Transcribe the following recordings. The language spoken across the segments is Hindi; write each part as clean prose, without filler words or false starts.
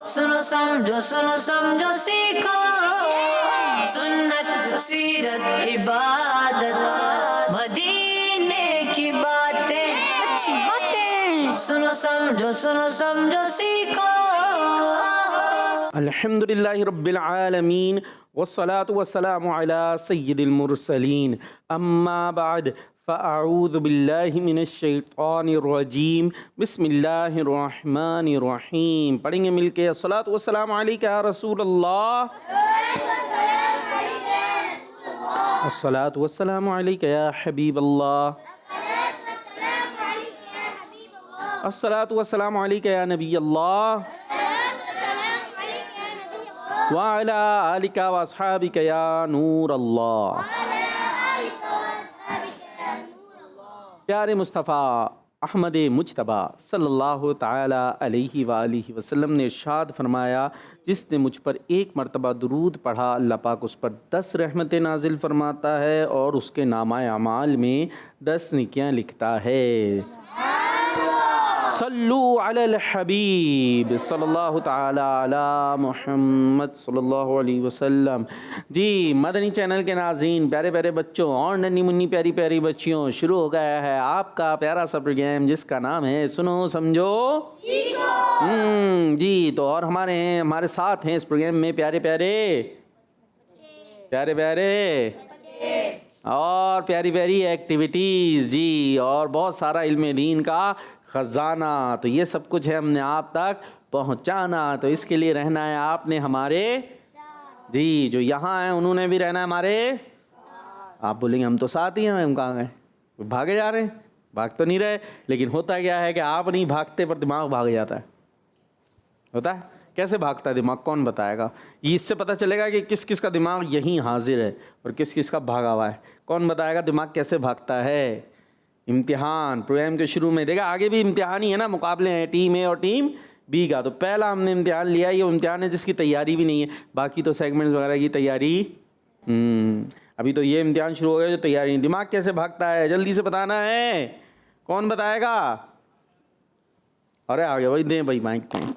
सुनो समझो सीखो सुन्नत सीरत इबादत मदीने की बातें अच्छी बातें सुनो समझो सीखो। अल्हम्दुलिल्लाहि रब्बिल आलमीन वस्सलातु वस्सलामु अला सय्यिदिल मुरसलीन अम्मा बाद फ़अऊज़ु बिल्लाहि मिनश शैतानिर रजीम बिस्मिल्लाहिर रहमानिर रहीम। पढ़ेंगे मिलके अस्सलातु वस्सलामु अलैका या रसूलल्लाह, अस्सलातु वस्सलामु अलैका या हबीबल्लाह, अस्सलातु वस्सलामु अलैका या नबीयल्लाह व अला आलिका व अस्हाबिका या नूर अल्लाह। प्यारे मुस्तफ़ा अहमद मुजतबा सल्लल्लाहु ताला अलैहि व आलिहि वसल्लम ने इरशाद फरमाया, जिसने मुझ पर एक मरतबा दुरूद पढ़ा अल्लाह पाक उस पर 10 रहमतें नाजिल फरमाता है और उसके नामाए अमाल में 10 नेकियां लिखता है। सल्लू अलल हबीब सल्लल्लाहु ताला अला मुहम्मद सल्लल्लाहु अलैहि वसल्लम। जी मदनी चैनल के नाज़रीन, प्यारे प्यारे बच्चों और नन्ही मुन्नी प्यारी प्यारी बच्चियों, शुरू हो गया है आपका प्यारा सा प्रोग्राम जिसका नाम है सुनो समझो सीखो। जी तो और हमारे साथ हैं इस प्रोग्राम में प्यारे प्यारे और प्यारी प्यारी एक्टिविटीज़ जी, और बहुत सारा इल्म दीन का ख़जाना। तो ये सब कुछ है हमने आप तक पहुंचाना, तो इसके लिए रहना है आपने हमारे जी। जो यहाँ हैं उन्होंने भी रहना है हमारे। आप बोलेंगे हम तो साथ ही हैं, हम कहाँ गए, भागे जा रहे हैं। भाग तो नहीं रहे, लेकिन होता क्या है कि आप नहीं भागते पर दिमाग भाग जाता है। होता है कैसे भागता है दिमाग, कौन बताएगा? ये इससे पता चलेगा कि किस किस का दिमाग यहीं हाजिर है और किस किस का भागा हुआ है। कौन बताएगा दिमाग कैसे भागता है? इम्तिहान प्रोग्राम के शुरू में देखा, आगे भी इम्तिहान ही है ना, मुकाबले हैं टीम ए और टीम बी का। तो पहला हमने इम्तिहान लिया, ये इम्तिहान है जिसकी तैयारी भी नहीं है, बाकी तो सेगमेंट्स वगैरह की तैयारी। अभी तो ये इम्तिहान शुरू हो गया जो तैयारी नहीं। दिमाग कैसे भागता है जल्दी से बताना है, कौन बताएगा? अरे आ गया भाई, दें भाई माइक दें।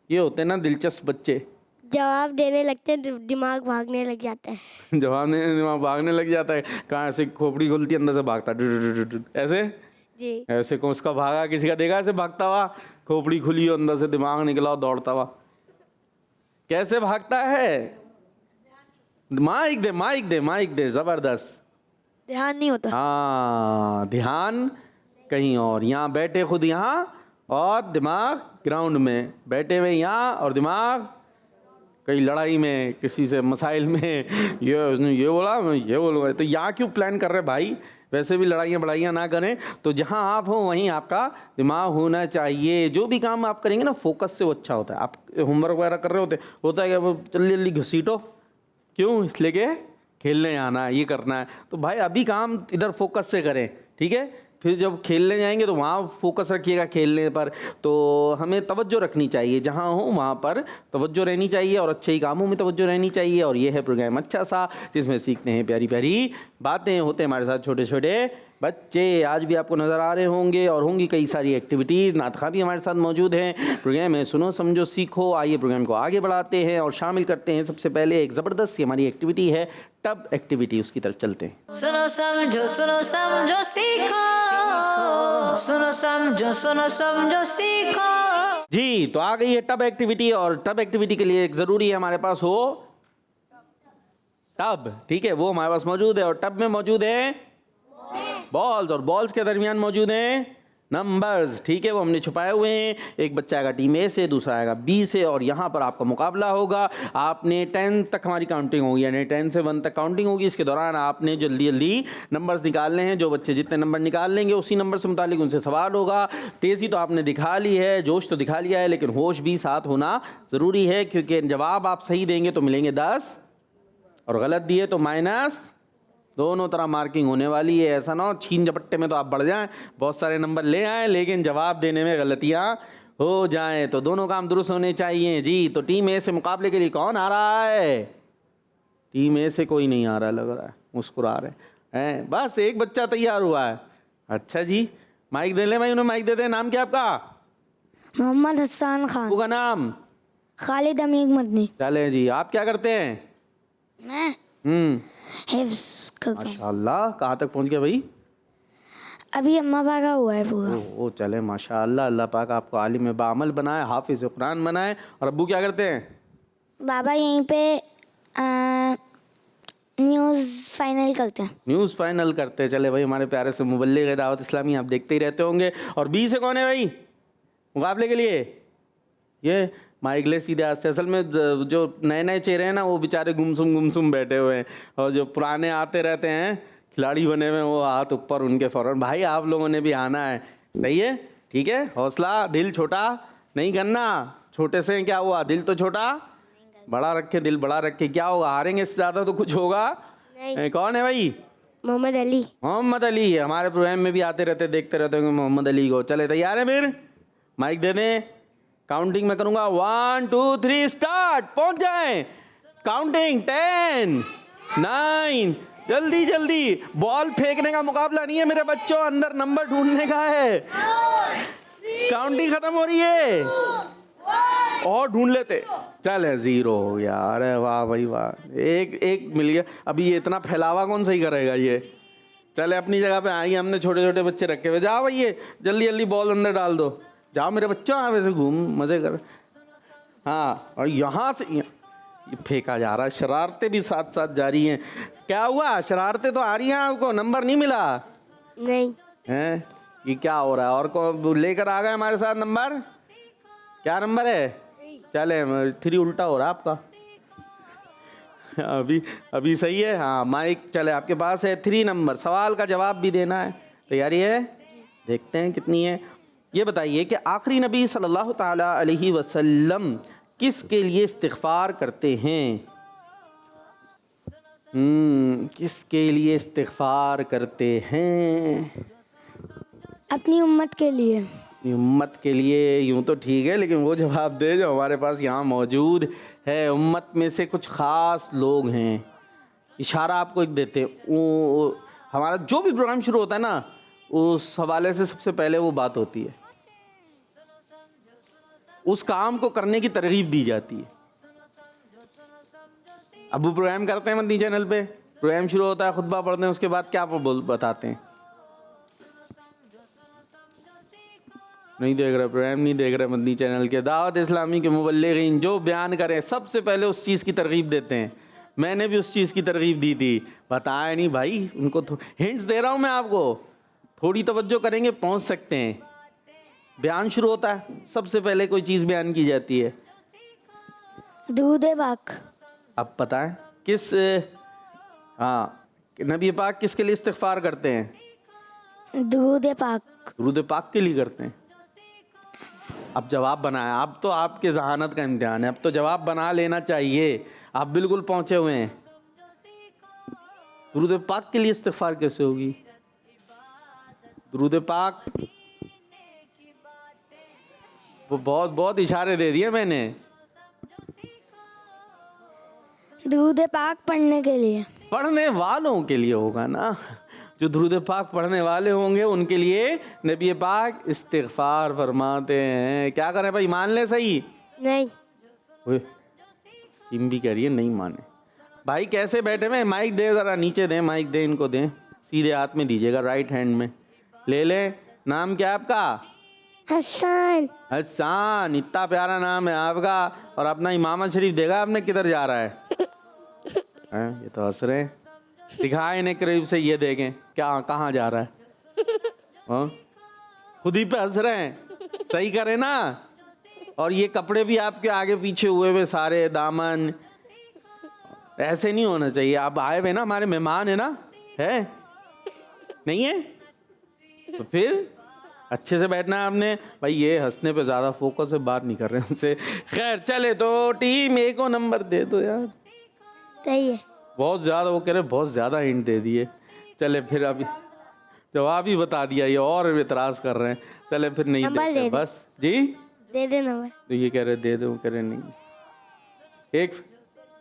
ये होते हैं ना दिलचस्प बच्चे, जवाब देने लगते हैं दिमाग भागने लग जाता है। जवाब देने दिमाग भागने लग जाता है। कहाँ ऐसे खोपड़ी खुलती है अंदर से भागता है ऐसे जी। ऐसे कौन उसका भागा, किसी का देखा ऐसे भागता हुआ, खोपड़ी खुली हो अंदर से दिमाग निकला और दौड़ता हुआ कैसे भागता है? माइक दे जबरदस्त। ध्यान नहीं होता। हाँ ध्यान कहीं और, यहाँ बैठे खुद यहाँ और दिमाग ग्राउंड में, बैठे हुए यहाँ और दिमाग कहीं लड़ाई में, किसी से मसाइल में, ये उसने ये बोला मैं ये बोलूँगा। तो यहाँ क्यों प्लान कर रहे भाई? वैसे भी लड़ाइयाँ बड़ाइयाँ ना करें, तो जहाँ आप हो वहीं आपका दिमाग होना चाहिए। जो भी काम आप करेंगे ना फोकस से वो अच्छा होता है। आप होमवर्क वगैरह कर रहे होता है कि वो जल्दी जल्दी घसीटो, क्यों? इसलिए कि खेलने आना है, ये करना है। तो भाई अभी काम इधर फोकस से करें, ठीक है? फिर जब खेलने जाएंगे तो वहाँ फोकस रखिएगा खेलने पर। तो हमें तवज्जो रखनी चाहिए, जहाँ हो वहाँ पर तवज्जो रहनी चाहिए और अच्छे ही कामों में तवज्जो रहनी चाहिए। और ये है प्रोग्राम अच्छा सा जिसमें सीखते हैं प्यारी प्यारी बातें। होते हैं हमारे साथ छोटे छोटे बच्चे, आज भी आपको नज़र आ रहे होंगे, और होंगी कई सारी एक्टिविटीज़। नातखा भी हमारे साथ मौजूद हैं। प्रोग्राम है सुनो समझो सीखो। आइए प्रोग्राम को आगे बढ़ाते हैं और शामिल करते हैं। सबसे पहले एक ज़बरदस्त सी हमारी एक्टिविटी है टब एक्टिविटी, उसकी तरफ चलते हैं। सुनो समझो सीखो सुनो समझो सीखो। जी तो आ गई है टब एक्टिविटी, और टब एक्टिविटी के लिए एक ज़रूरी है हमारे पास हो टब, ठीक है? वो हमारे पास मौजूद है, और टब में मौजूद है बॉल्स, और बॉल्स के दरमियान मौजूद हैं नंबर्स, ठीक है? वो हमने छुपाए हुए हैं। एक बच्चा आएगा टीम ए से, दूसरा आएगा बी से, और यहाँ पर आपका मुकाबला होगा। आपने 10 तक हमारी काउंटिंग होगी, यानी 10 से 1 तक काउंटिंग होगी। इसके दौरान आपने जल्दी जल्दी नंबर्स निकालने हैं। जो बच्चे जितने नंबर निकाल लेंगे उसी नंबर से मुतालिक उनसे सवाल होगा। तेज़ी तो आपने दिखा ली है, जोश तो दिखा लिया है, लेकिन होश भी साथ होना ज़रूरी है, क्योंकि जवाब आप सही देंगे तो मिलेंगे 10 और गलत दिए तो माइनस। दोनों तरह मार्किंग होने वाली है। ऐसा ना हो छीन झपट्टे में तो आप बढ़ जाएं, बहुत सारे नंबर ले आएँ, लेकिन जवाब देने में गलतियाँ हो जाएं। तो दोनों काम दुरुस्त होने चाहिए जी। तो टीम ए से मुकाबले के लिए कौन आ रहा है? टीम ए से कोई नहीं आ रहा, लग रहा है मुस्कुरा रहे हैं। बस एक बच्चा तैयार हुआ है। अच्छा जी, माइक दे लें भाई, उन्हें माइक दे दें। नाम क्या आपका? मोहम्मद हसन खान। आपका नाम? खालिद अमीर मदनी। चले जी, आप क्या करते हैं? मैं हिफ्स करता हूँ। माशाल्लाह, कहाँ तक पहुँच गए भाई? अभी अम्मा पाका हुआ है पूरा। ओ चले माशाल्लाह, अल्लाह पाक आपको आलिम बामल बनाए, हाफिज कुरान बनाए। और अब्बू क्या करते हैं? बाबा यहीं पे न्यूज़ फाइनल करते हैं। न्यूज़ फाइनल करते हैं। चले भाई, हमारे प्यारे से मुबल्लिग दावत इस्लामी आप देखते ही रहते होंगे। और बी से कौन है भाई मुकाबले के लिए? ये माइक ले सीधे हाथ से। असल में जो नए नए चेहरे हैं ना, वो बेचारे गुमसुम बैठे हुए हैं, और जो पुराने आते रहते हैं खिलाड़ी बने हुए, वो हाथ ऊपर उनके फौरन। भाई आप लोगों ने भी आना है, सही है, ठीक है। हौसला, दिल छोटा नहीं करना। छोटे से क्या हुआ, दिल तो छोटा बड़ा रखे, दिल बड़ा रखे। क्या होगा, हारेंगे इससे ज़्यादा तो कुछ होगा नहीं। कौन है भाई? मोहम्मद अली। मोहम्मद अली हमारे प्रोग्राम में भी आते रहते, देखते रहते होंगे मोहम्मद अली को। चले तैयार है? फिर माइक दे दें, काउंटिंग में करूँगा 1 2 3 स्टार्ट। पहुँच जाएं, काउंटिंग 10 9। जल्दी जल्दी, बॉल फेंकने का मुकाबला नहीं है मेरे बच्चों, अंदर नंबर ढूंढने का है। काउंटिंग खत्म हो रही है, और ढूंढ लेते। चले 0 हो गया। अरे वाह भाई वाह, एक मिल गया। अभी ये इतना फैलावा कौन सही करेगा ये? चले अपनी जगह पे आइए, हमने छोटे छोटे बच्चे रखे हुए। जाओ भाई, ये जल्दी जल्दी बॉल अंदर डाल दो। जाओ मेरे बच्चों, हाँ वैसे घूम मजे कर। हाँ, और यहाँ से ये फेंका जा रहा है, शरारतें भी साथ साथ जारी हैं। क्या हुआ, शरारतें तो आ रही हैं आपको, नंबर नहीं मिला नहीं। हैं? ये क्या हो रहा है? और कौन लेकर आ गए हमारे साथ नंबर? क्या नंबर है? चले 3 उल्टा हो रहा है आपका। अभी सही है। हाँ माइक चले आपके पास है। 3 नंबर, सवाल का जवाब भी देना है। तैयारी है? देखते हैं कितनी है। ये बताइए कि आखिरी नबी सल्लल्लाहु ताला अलैहि वसल्लम किसके लिए इस्तिग़फ़ार करते हैं? किसके लिए इस्तिग़फ़ार करते हैं? अपनी उम्मत के लिए। उम्मत के लिए। यूँ तो ठीक है, लेकिन वो जवाब दे जो हमारे पास यहाँ मौजूद है। उम्मत में से कुछ ख़ास लोग हैं, इशारा आपको एक देते हैं। वो हमारा जो भी प्रोग्राम शुरू होता है ना, उस हवाले से सबसे पहले वो बात होती है, उस काम को करने की तरगीब दी जाती है। अब वो प्रोग्राम करते हैं मदनी चैनल पे, प्रोग्राम शुरू होता है, खुतबा पढ़ते हैं, उसके बाद क्या बताते हैं? नहीं देख रहे प्रोग्राम, नहीं देख रहे मदनी चैनल के दावत इस्लामी के मुबल्लिगीन जो बयान करें सबसे पहले उस चीज़ की तरगीब देते हैं। मैंने भी उस चीज़ की तरगीब दी थी, बताया नहीं भाई उनको। हिंट्स दे रहा हूँ मैं आपको, थोड़ी तवज्जो करेंगे पहुँच सकते हैं। बयान शुरू होता है, सबसे पहले कोई चीज़ बयान की जाती है, दूध पाक। अब पता है किस नबी पाक किसके लिए इस्तिग़फ़ार करते हैं? दूध पाक। दुरूद पाक के लिए करते हैं। अब जवाब बनाया, अब तो आपके जहानत का इम्तिहान है, अब तो जवाब बना लेना चाहिए। आप बिल्कुल पहुंचे हुए हैं। दुरूद पाक के लिए इस्तिग़फ़ार कैसे होगी? दुरूद पाक, वो बहुत इशारे दे दिए मैंने। दूध पाक पढ़ने के लिए। पढ़ने वालों के लिए होगा ना, जो दुरूद पाक पढ़ने वाले होंगे उनके लिए नबी पाक इस्तिग़फ़ार फरमाते हैं। क्या करें भाई, मान ले सही? नहीं। टीम भी कह रही है नहीं माने। भाई कैसे बैठे हुए? माइक दे, ज़रा नीचे दें, माइक दें, इनको दें, सीधे हाथ में दीजिएगा, राइट हैंड में ले लें। नाम क्या है आपका? हसन। हसन, इतना प्यारा नाम है आपका। और अपना इमाम शरीफ देगा आपने, किधर जा रहा है? ये तो हंस रहे हैं, दिखाए इन्हें करीब से, ये देखें क्या कहाँ जा रहा है। खुद ही पे हंस रहे हैं, सही करे ना। और ये कपड़े भी आपके आगे पीछे हुए हुए सारे, दामन, ऐसे नहीं होना चाहिए। आप आए हुए ना, हमारे मेहमान है ना, है नहीं है तो फिर अच्छे से बैठना है आपने भाई। ये हंसने पे ज़्यादा फोकस है, बात नहीं कर रहे उनसे। खैर चले, तो टीम ए को नंबर दे दो यार। सही है। बहुत ज़्यादा, वो कह रहे बहुत ज़्यादा हिंट दे दिए। चले फिर अभी जवाब ही बता दिया, ये और इतराज़ कर रहे हैं। चले फिर नहीं देते बस जी, दे दे नंबर। तो ये कह रहे दे दो, कह रहे नहीं। एक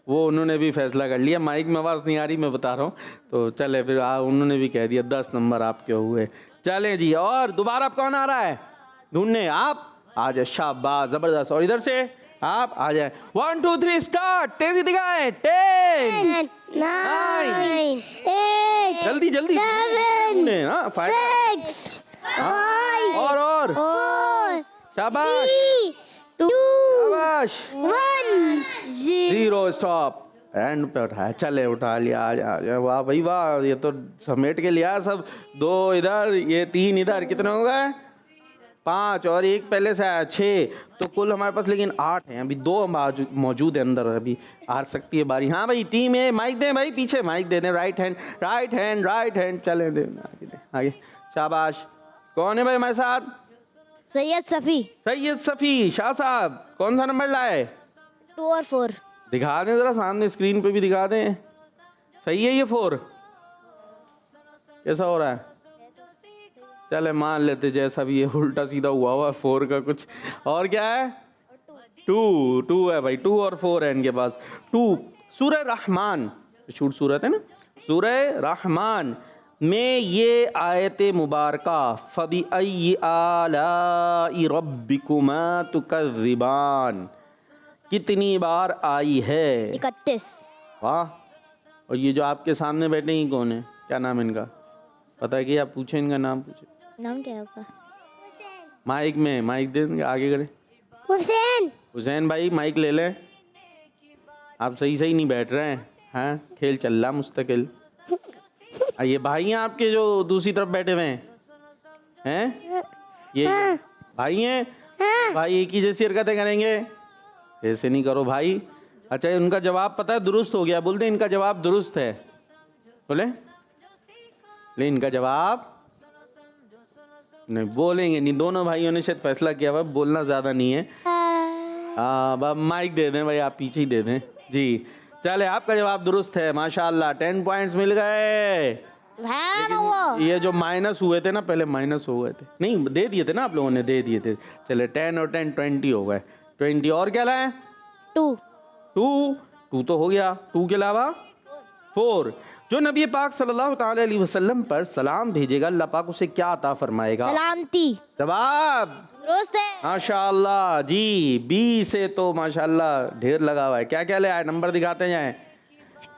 वो उन्होंने भी फैसला कर लिया, माइक में आवाज़ नहीं आ रही, मैं बता रहा हूँ। तो चले फिर उन्होंने भी कह दिया 10 नंबर आपके हुए। चले जी, और दोबारा कौन आ रहा है ढूंढने? आप आ जाए, शाबाश, ज़बरदस्त। और इधर से आप आ जाए। 1 2 3 स्टार्ट, तेजी दिखाएं। 10 9 8 जल्दी जल्दी 7 हाँ 5 6 5 और 4 शाबाश 3 2 शाबाश 1 0 स्टॉप। एंड पे उठाया, चले उठा लिया। आ जा वाह भाई वाह, ये तो समेट के लिया सब। 2 इधर, ये 3 इधर, कितने हो गए? 5 और 1 पहले से आया, 6। तो कुल हमारे पास लेकिन 8 हैं। अभी 2 मौजूद है अंदर, अभी आ सकती है बारी। हाँ भाई टीम है, माइक दें भाई, पीछे माइक दे दें। Right hand right hand right hand, चले दे आगे। शाबाश। कौन है भाई हमारे साथ? सैयद सफ़ी। सैयद सफ़ी। शाह साहब कौन सा नंबर लाए? 2 और 4। दिखा दें ज़रा, सामने स्क्रीन पे भी दिखा दें। सही है ये 4? कैसा हो रहा है? चले मान लेते जैसा भी है, उल्टा सीधा हुआ 4 का कुछ। और क्या है? 2 है भाई, 2 और 4 है इनके पास। 2 सूरह रहमान, शूट सूरत है ना, सूरह रहमान में ये आयत मुबारका फबी अय्यि आलाई रब्बिकुमा तुकज़्ज़िबान कितनी बार आई है? 31। वाह। और ये जो आपके सामने बैठे हैं कौन है? क्या नाम है इनका? पता है कि आप पूछें इनका नाम? पूछे। नाम क्या है आपका? माइक में माइक दे देंगे, आगे करें। हुसैन। हुसैन भाई माइक ले लें। आप सही सही नहीं बैठ रहे हैं। हाँ खेल चल रहा मुस्तकिल। ये भाई हैं आपके जो दूसरी तरफ बैठे हुए हैं? ये भाई हैं? भाई एक ही जैसी हरकतें करेंगे? ऐसे नहीं करो भाई। अच्छा उनका जवाब पता है दुरुस्त हो गया, बोलते इनका जवाब दुरुस्त है। बोले ले इनका जवाब नहीं बोलेंगे नहीं। दोनों भाइयों ने शायद फैसला किया हुआ बोलना ज़्यादा नहीं है। हाँ माइक दे दें भाई, आप पीछे ही दे दें जी। चले आपका जवाब दुरुस्त है, माशाल्लाह 10 पॉइंट्स मिल गए। ये जो माइनस हुए थे ना, पहले माइनस हो गए थे, नहीं दे दिए थे ना आप लोगों ने, दे दिए थे। चले 10 और 10 20 हो गए। 20 और क्या लाए? 2 तो हो गया। 2 के अलावा 4। जो नबी पाक सल्लल्लाहु ताला अलैहि वसल्लम पर सलाम भेजेगा, अल्लाह पाक उसे क्या अता फरमाएगा? सलामती। जवाब दुरुस्त है। माशाल्लाह जी। 20 से तो माशाल्लाह ढेर लगा हुआ है। क्या क्या ले आए? नंबर दिखाते जाएं।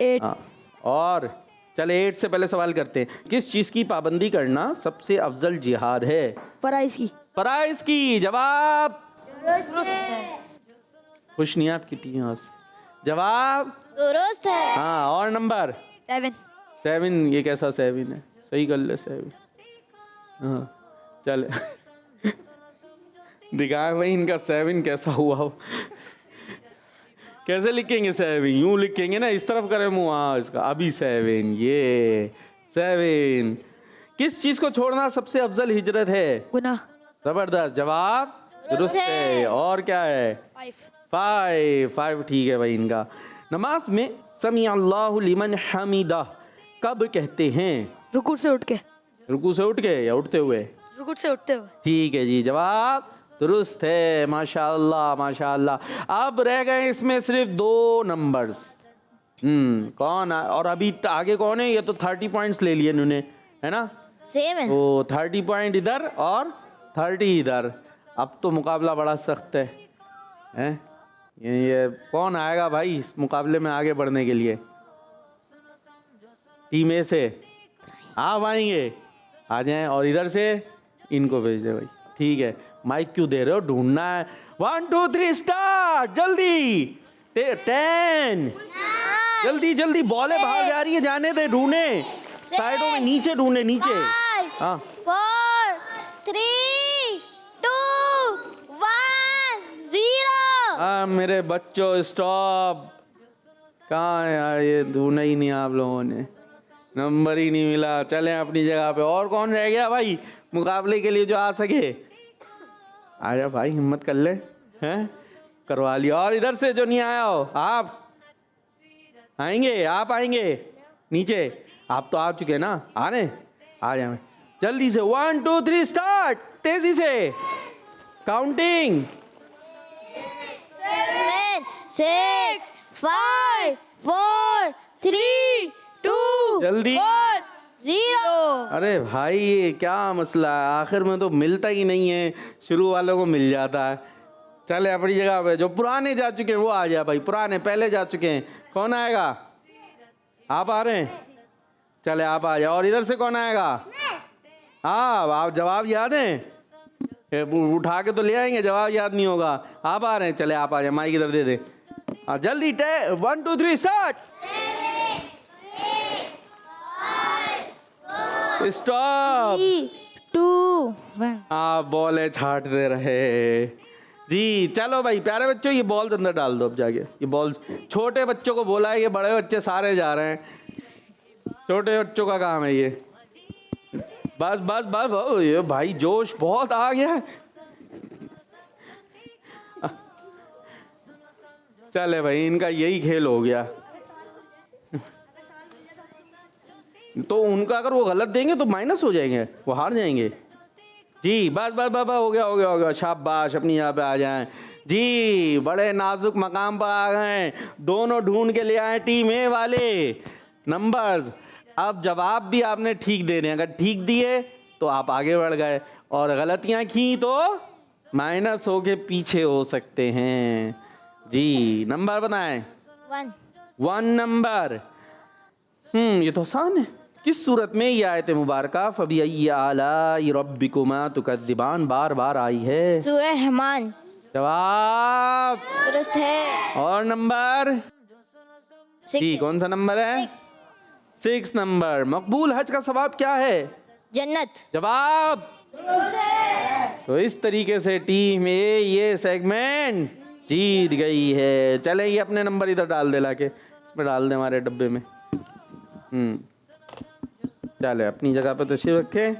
8। हाँ, और चले 8 से पहले सवाल करते हैं। किस चीज़ की पाबंदी करना सबसे अफजल जिहाद है? फराइज की। फराइज की। जवाब दुरुस्त है। खुश नहीं आपकी टीम से? जवाब दुरुस्त है। हाँ। और नंबर 7। ये कैसा 7 है? सही कर ले 7। हाँ चल दिखाए भाई इनका 7 कैसा हुआ हो। कैसे लिखेंगे 7? यूं लिखेंगे ना, इस तरफ करें मुँह। हाँ इसका अभी 7। ये 7। किस चीज़ को छोड़ना सबसे अफजल हिजरत है? गुनाह। जबरदस्त जवाब दुरुस्त है। और क्या है? 5 ठीक है भाई इनका। नमाज में समी अल्लाहु लिमन हमीदा कब कहते हैं? रुकू से उठ के। रुकू से उठ के या उठते हुए? रुकू से उठते हुए। ठीक है जी, जवाब दुरुस्त है। माशाअल्लाह माशाअल्लाह। अब रह गए इसमें सिर्फ 2 नंबर्स। कौन और अभी आगे कौन है? ये तो 30 पॉइंट्स ले लिए इन्होंने, है ना? सेम है। तो 30 पॉइंट इधर और 30 इधर। अब तो मुकाबला बड़ा सख्त है, हैं? ये कौन आएगा भाई इस मुकाबले में आगे बढ़ने के लिए? टीम ए से आप आएंगे? आ जाएं। और इधर से इनको भेज दे भाई। ठीक है, माइक क्यों दे रहे हो? ढूंढना है। 1 2 3 स्टार्ट। जल्दी 10। जल्दी जल्दी, बॉलें बाहर जा रही है, जाने दे। ढूंढे साइडों में, नीचे ढूंढे, नीचे। हाँ 4 3 2 1 0। मेरे बच्चों स्टॉप। कहाँ है यार? ये ढूंढा ही नहीं आप लोगों ने, नंबर ही नहीं मिला। चलें अपनी जगह पे। और कौन रह गया भाई मुकाबले के लिए जो आ सके? आजा भाई, हिम्मत कर ले, हैं? करवा लिया। और इधर से जो नहीं आया हो, आप आएंगे? आप आएंगे नीचे? आप तो आ चुके ना, आने आ जाए जल्दी से। 1 2 3 स्टार्ट। तेजी से काउंटिंग। 7 6 5 4 3 2 जल्दी। 1 0। अरे भाई ये क्या मसला है? आखिर में तो मिलता ही नहीं है, शुरू वालों को मिल जाता है। चले अपनी जगह पे। जो पुराने जा चुके हैं वो आ जाए भाई, पुराने पहले जा चुके हैं। कौन आएगा? आप आ रहे हैं? चले आप आ जाओ। और इधर से कौन आएगा? हाँ, आप जवाब याद है? उठा के तो ले आएंगे, जवाब याद नहीं होगा। आप आ रहे हैं? चले आप आ जाए, माइक इधर दे दे। जल्दी 1 2 3 स्टार्ट। स्टॉप। 3, 2, 1। आप बॉलें छाटते रहे जी। चलो भाई प्यारे बच्चों, ये बॉल अंदर डाल दो अब जाके। ये बॉल छोटे बच्चों को बोला है, ये बड़े बच्चे सारे जा रहे हैं। छोटे बच्चों का काम है ये। बस बस बस, ये भाई जोश बहुत आ गया है। चले भाई, इनका यही खेल हो गया। तो उनका अगर वो गलत देंगे तो माइनस हो जाएंगे, वो हार जाएंगे जी। बस बस बस, हो गया हो गया हो गया। शाबाश, अपनी यहाँ पे आ जाएं जी। बड़े नाजुक मकाम पर आ गए, दोनों ढूंढ के ले आए टीम ए वाले नंबर्स। अब जवाब भी आपने ठीक देने, अगर ठीक दिए तो आप आगे बढ़ गए, और गलतियां की तो माइनस होके पीछे हो सकते हैं जी। नंबर बताएं। 1 नंबर। ये तो आसान है। किस सूरत में ये आयत मुबारका फबी आलाई रब्बिकुमा तुकद्दिबान बार बार आई है? सूरह रहमान। जवाब दुरुस्त है। और नंबर 6 जी, कौन सा नंबर है? 6 नंबर। मकबूल हज का सवाब क्या है? जन्नत। जवाब। तो इस तरीके से टीम ए ये सेगमेंट जीत गई है। चले, ये अपने नंबर इधर डाल दे, लाके इसमें डाल दे हमारे डब्बे में। चले अपनी जगह पर तशरीफ रखें।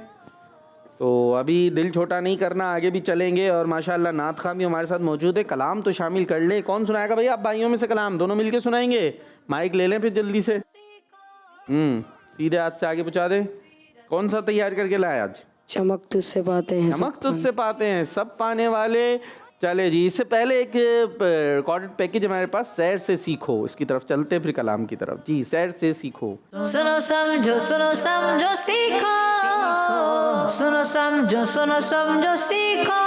तो अभी दिल छोटा नहीं करना, आगे भी चलेंगे। और माशाल्लाह नात खां भी हमारे साथ मौजूद है। कलाम तो शामिल कर ले। कौन सुनाएगा भैया? आप भाइयों में से कलाम दोनों मिलके सुनाएंगे। माइक ले लें फिर जल्दी से। सीधे हाथ से आगे पहुँचा दे। कौन सा तैयार करके लाए आज? चमक तुझसे पाते हैं, चमक तुझसे पाते हैं सब पाने वाले। चले जी, इससे पहले एक रिकॉर्डेड पैकेज हमारे पास, सैर से सीखो, इसकी तरफ चलते फिर कलाम की तरफ जी। सैर से सीखो। सुनो समझो सीखो, सुनो समझो सीखो।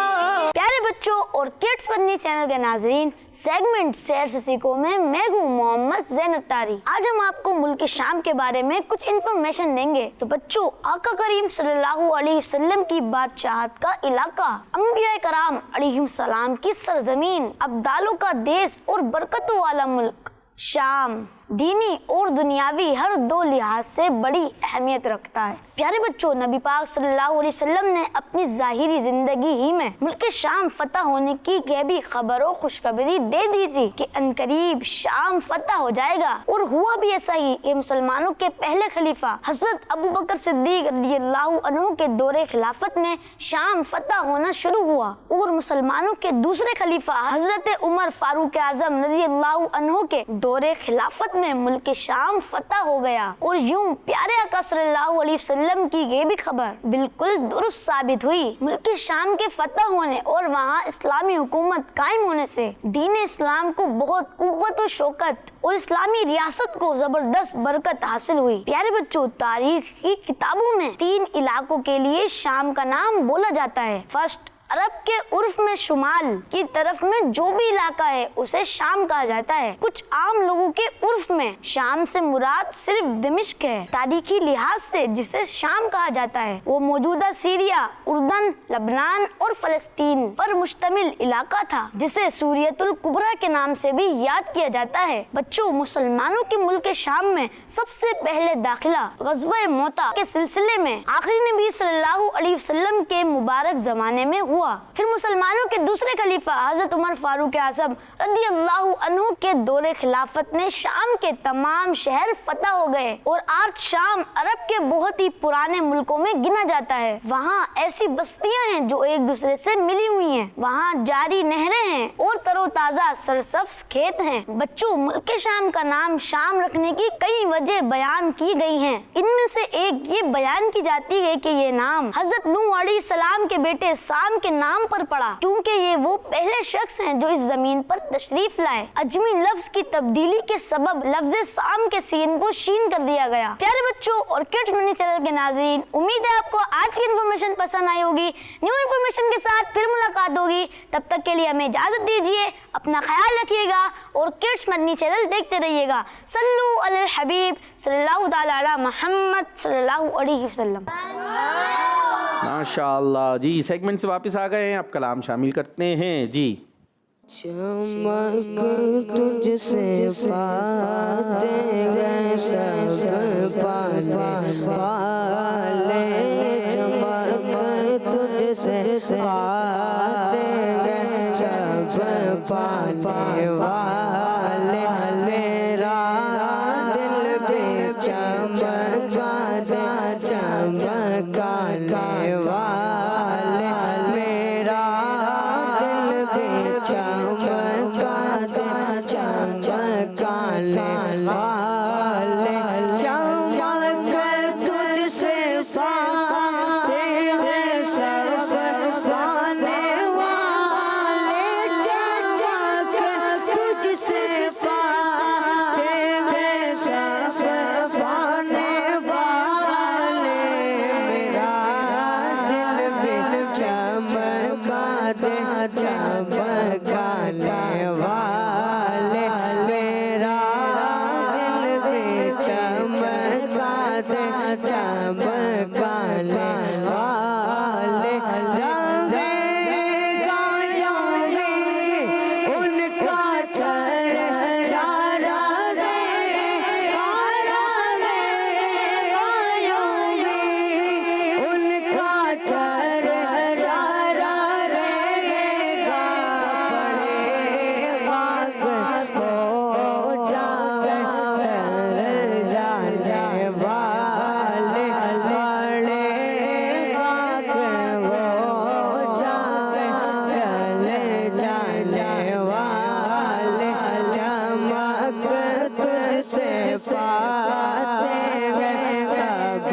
प्यारे बच्चों और किड्स फनी चैनल के नाजरीन, सेगमेंट सैर से सीखो में मैं हूँ मोहम्मद ज़ैनत तारी। आज हम आपको मुल्क शाम के बारे में कुछ इन्फॉर्मेशन देंगे। तो बच्चों, आका करीम सल्लल्लाहु अलैहि वसल्लम की बादशाहत का इलाका, अंबिया कराम अलैहिस्सलाम की सरजमीन, अब्दालों का देश और बरकतों वाला मुल्क शाम दीनी और दुनियावी हर दो लिहाज से बड़ी अहमियत रखता है। प्यारे बच्चों, नबी पाक सल्लल्लाहु अलैहि वसल्लम ने अपनी ज़ाहिरी जिंदगी ही में मुल्क शाम फतह होने की गैबी खबर और खुशखबरी दे दी थी कि अनकरीब शाम फतह हो जाएगा। और हुआ भी ऐसा ही कि मुसलमानों के पहले खलीफा हजरत अबू बकर सिद्दीक रज़ियल्लाहु अन्हु के दौरे खिलाफत में शाम फतह होना शुरू हुआ, और मुसलमानों के दूसरे खलीफा हजरत उमर फारूक आजम रज़ियल्लाहु अन्हु के दौरे खिलाफत में मुल्क शाम फतह हो गया। और यूं प्यारे आका सल्लल्लाहु अलैहि वसल्लम की ये भी खबर बिल्कुल दुरुस्त साबित हुई। मुल्क शाम के फतह होने और वहाँ इस्लामी हुकूमत कायम होने से दीन इस्लाम को बहुत कुव्वत और शौकत और इस्लामी रियासत को जबरदस्त बरकत हासिल हुई। प्यारे बच्चों, तारीख की किताबों में 3 इलाकों के लिए शाम का नाम बोला जाता है। फर्स्ट, अरब के उर्फ में शुमाल की तरफ में जो भी इलाका है उसे शाम कहा जाता है। कुछ आम लोगों के उर्फ में शाम से मुराद सिर्फ दिमिश्क है। तारीखी लिहाज से जिसे शाम कहा जाता है वो मौजूदा सीरिया, उर्दन, लबनान और फलस्तीन पर मुश्तमिल इलाका था, जिसे सूरियतुल कुबरा के नाम से भी याद किया जाता है। बच्चों, मुसलमानों के मुल्क शाम में सबसे पहले दाखिला ग़ज़वा मोता के सिलसिले में आखिरी नबी सल्लल्लाहु अलैहि वसल्लम के मुबारक जमाने में हुआ। फिर मुसलमानों के दूसरे खलीफा हजरत उमर फारूक आज़म रज़ियल्लाहु अन्हु के दौरे खिलाफत में शाम के तमाम शहर फतह हो गए, और आज शाम अरब के बहुत ही पुराने मुल्कों में गिना जाता है। वहाँ ऐसी बस्तियां हैं जो एक दूसरे से मिली हुई हैं, वहाँ जारी नहरें हैं और तरोताजा सरसब्ज खेत हैं। बच्चों, मुल्क शाम का नाम शाम रखने की कई वजह बयान की गई हैं। इनमें से एक ये बयान की जाती है कि ये नाम हजरत नूह अलैहिस्सलाम के बेटे साम के नाम पर पड़ा, क्योंकि ये वो पहले शख्स हैं जो इस जमीन पर तशरीफ लाए। अजमी लफ्ज की तब्दीली के सबब लफ्ज साम के सीन को शीन कर दिया गया। प्यारे बच्चों और किड्स मनी चैनल के नाज़रीन, उम्मीद है आपको आज की इन्फॉर्मेशन पसंद आई होगी। न्यू इन्फॉर्मेशन के साथ फिर मुलाकात होगी, तब तक के लिए हमें इजाजत दीजिए। अपना ख्याल रखिएगा और किड्स मनी चैनल देखते रहिएगा। सल्लु अलल हबीब सल्लल्लाहु तआला अला मुहम्मद सल्लल्लाहु अलैहि वसल्लम। माशाअल्लाह जी। सेगमेंट से वापस आ गए हैं, अब कलाम शामिल करते हैं जी। चमक तुझसे पाते गए सब पाने वाले, चमक तुझसे पाते गए सब पाने वाले, मेरा दिल भी चमका दे चमकाने वाले, मेरा दिल भी चमका दे चमकाने वाले, चमक तुझसे पाते हैं सब पाने वाले, चमक तुझसे पाते हैं सब पाने वाले, मेरा दिल भी चमका दे चमकाने वाले, मेरा दिल भी चमका दे चमकाने वाले, रंगे गायोगे उनका चर्चा, उनका चर्चा रहेगा, पड़ेगा हो जाए जाने वाले, पड़ेगा हो जाए जाने वाले, चमक तुझसे पाते गए सब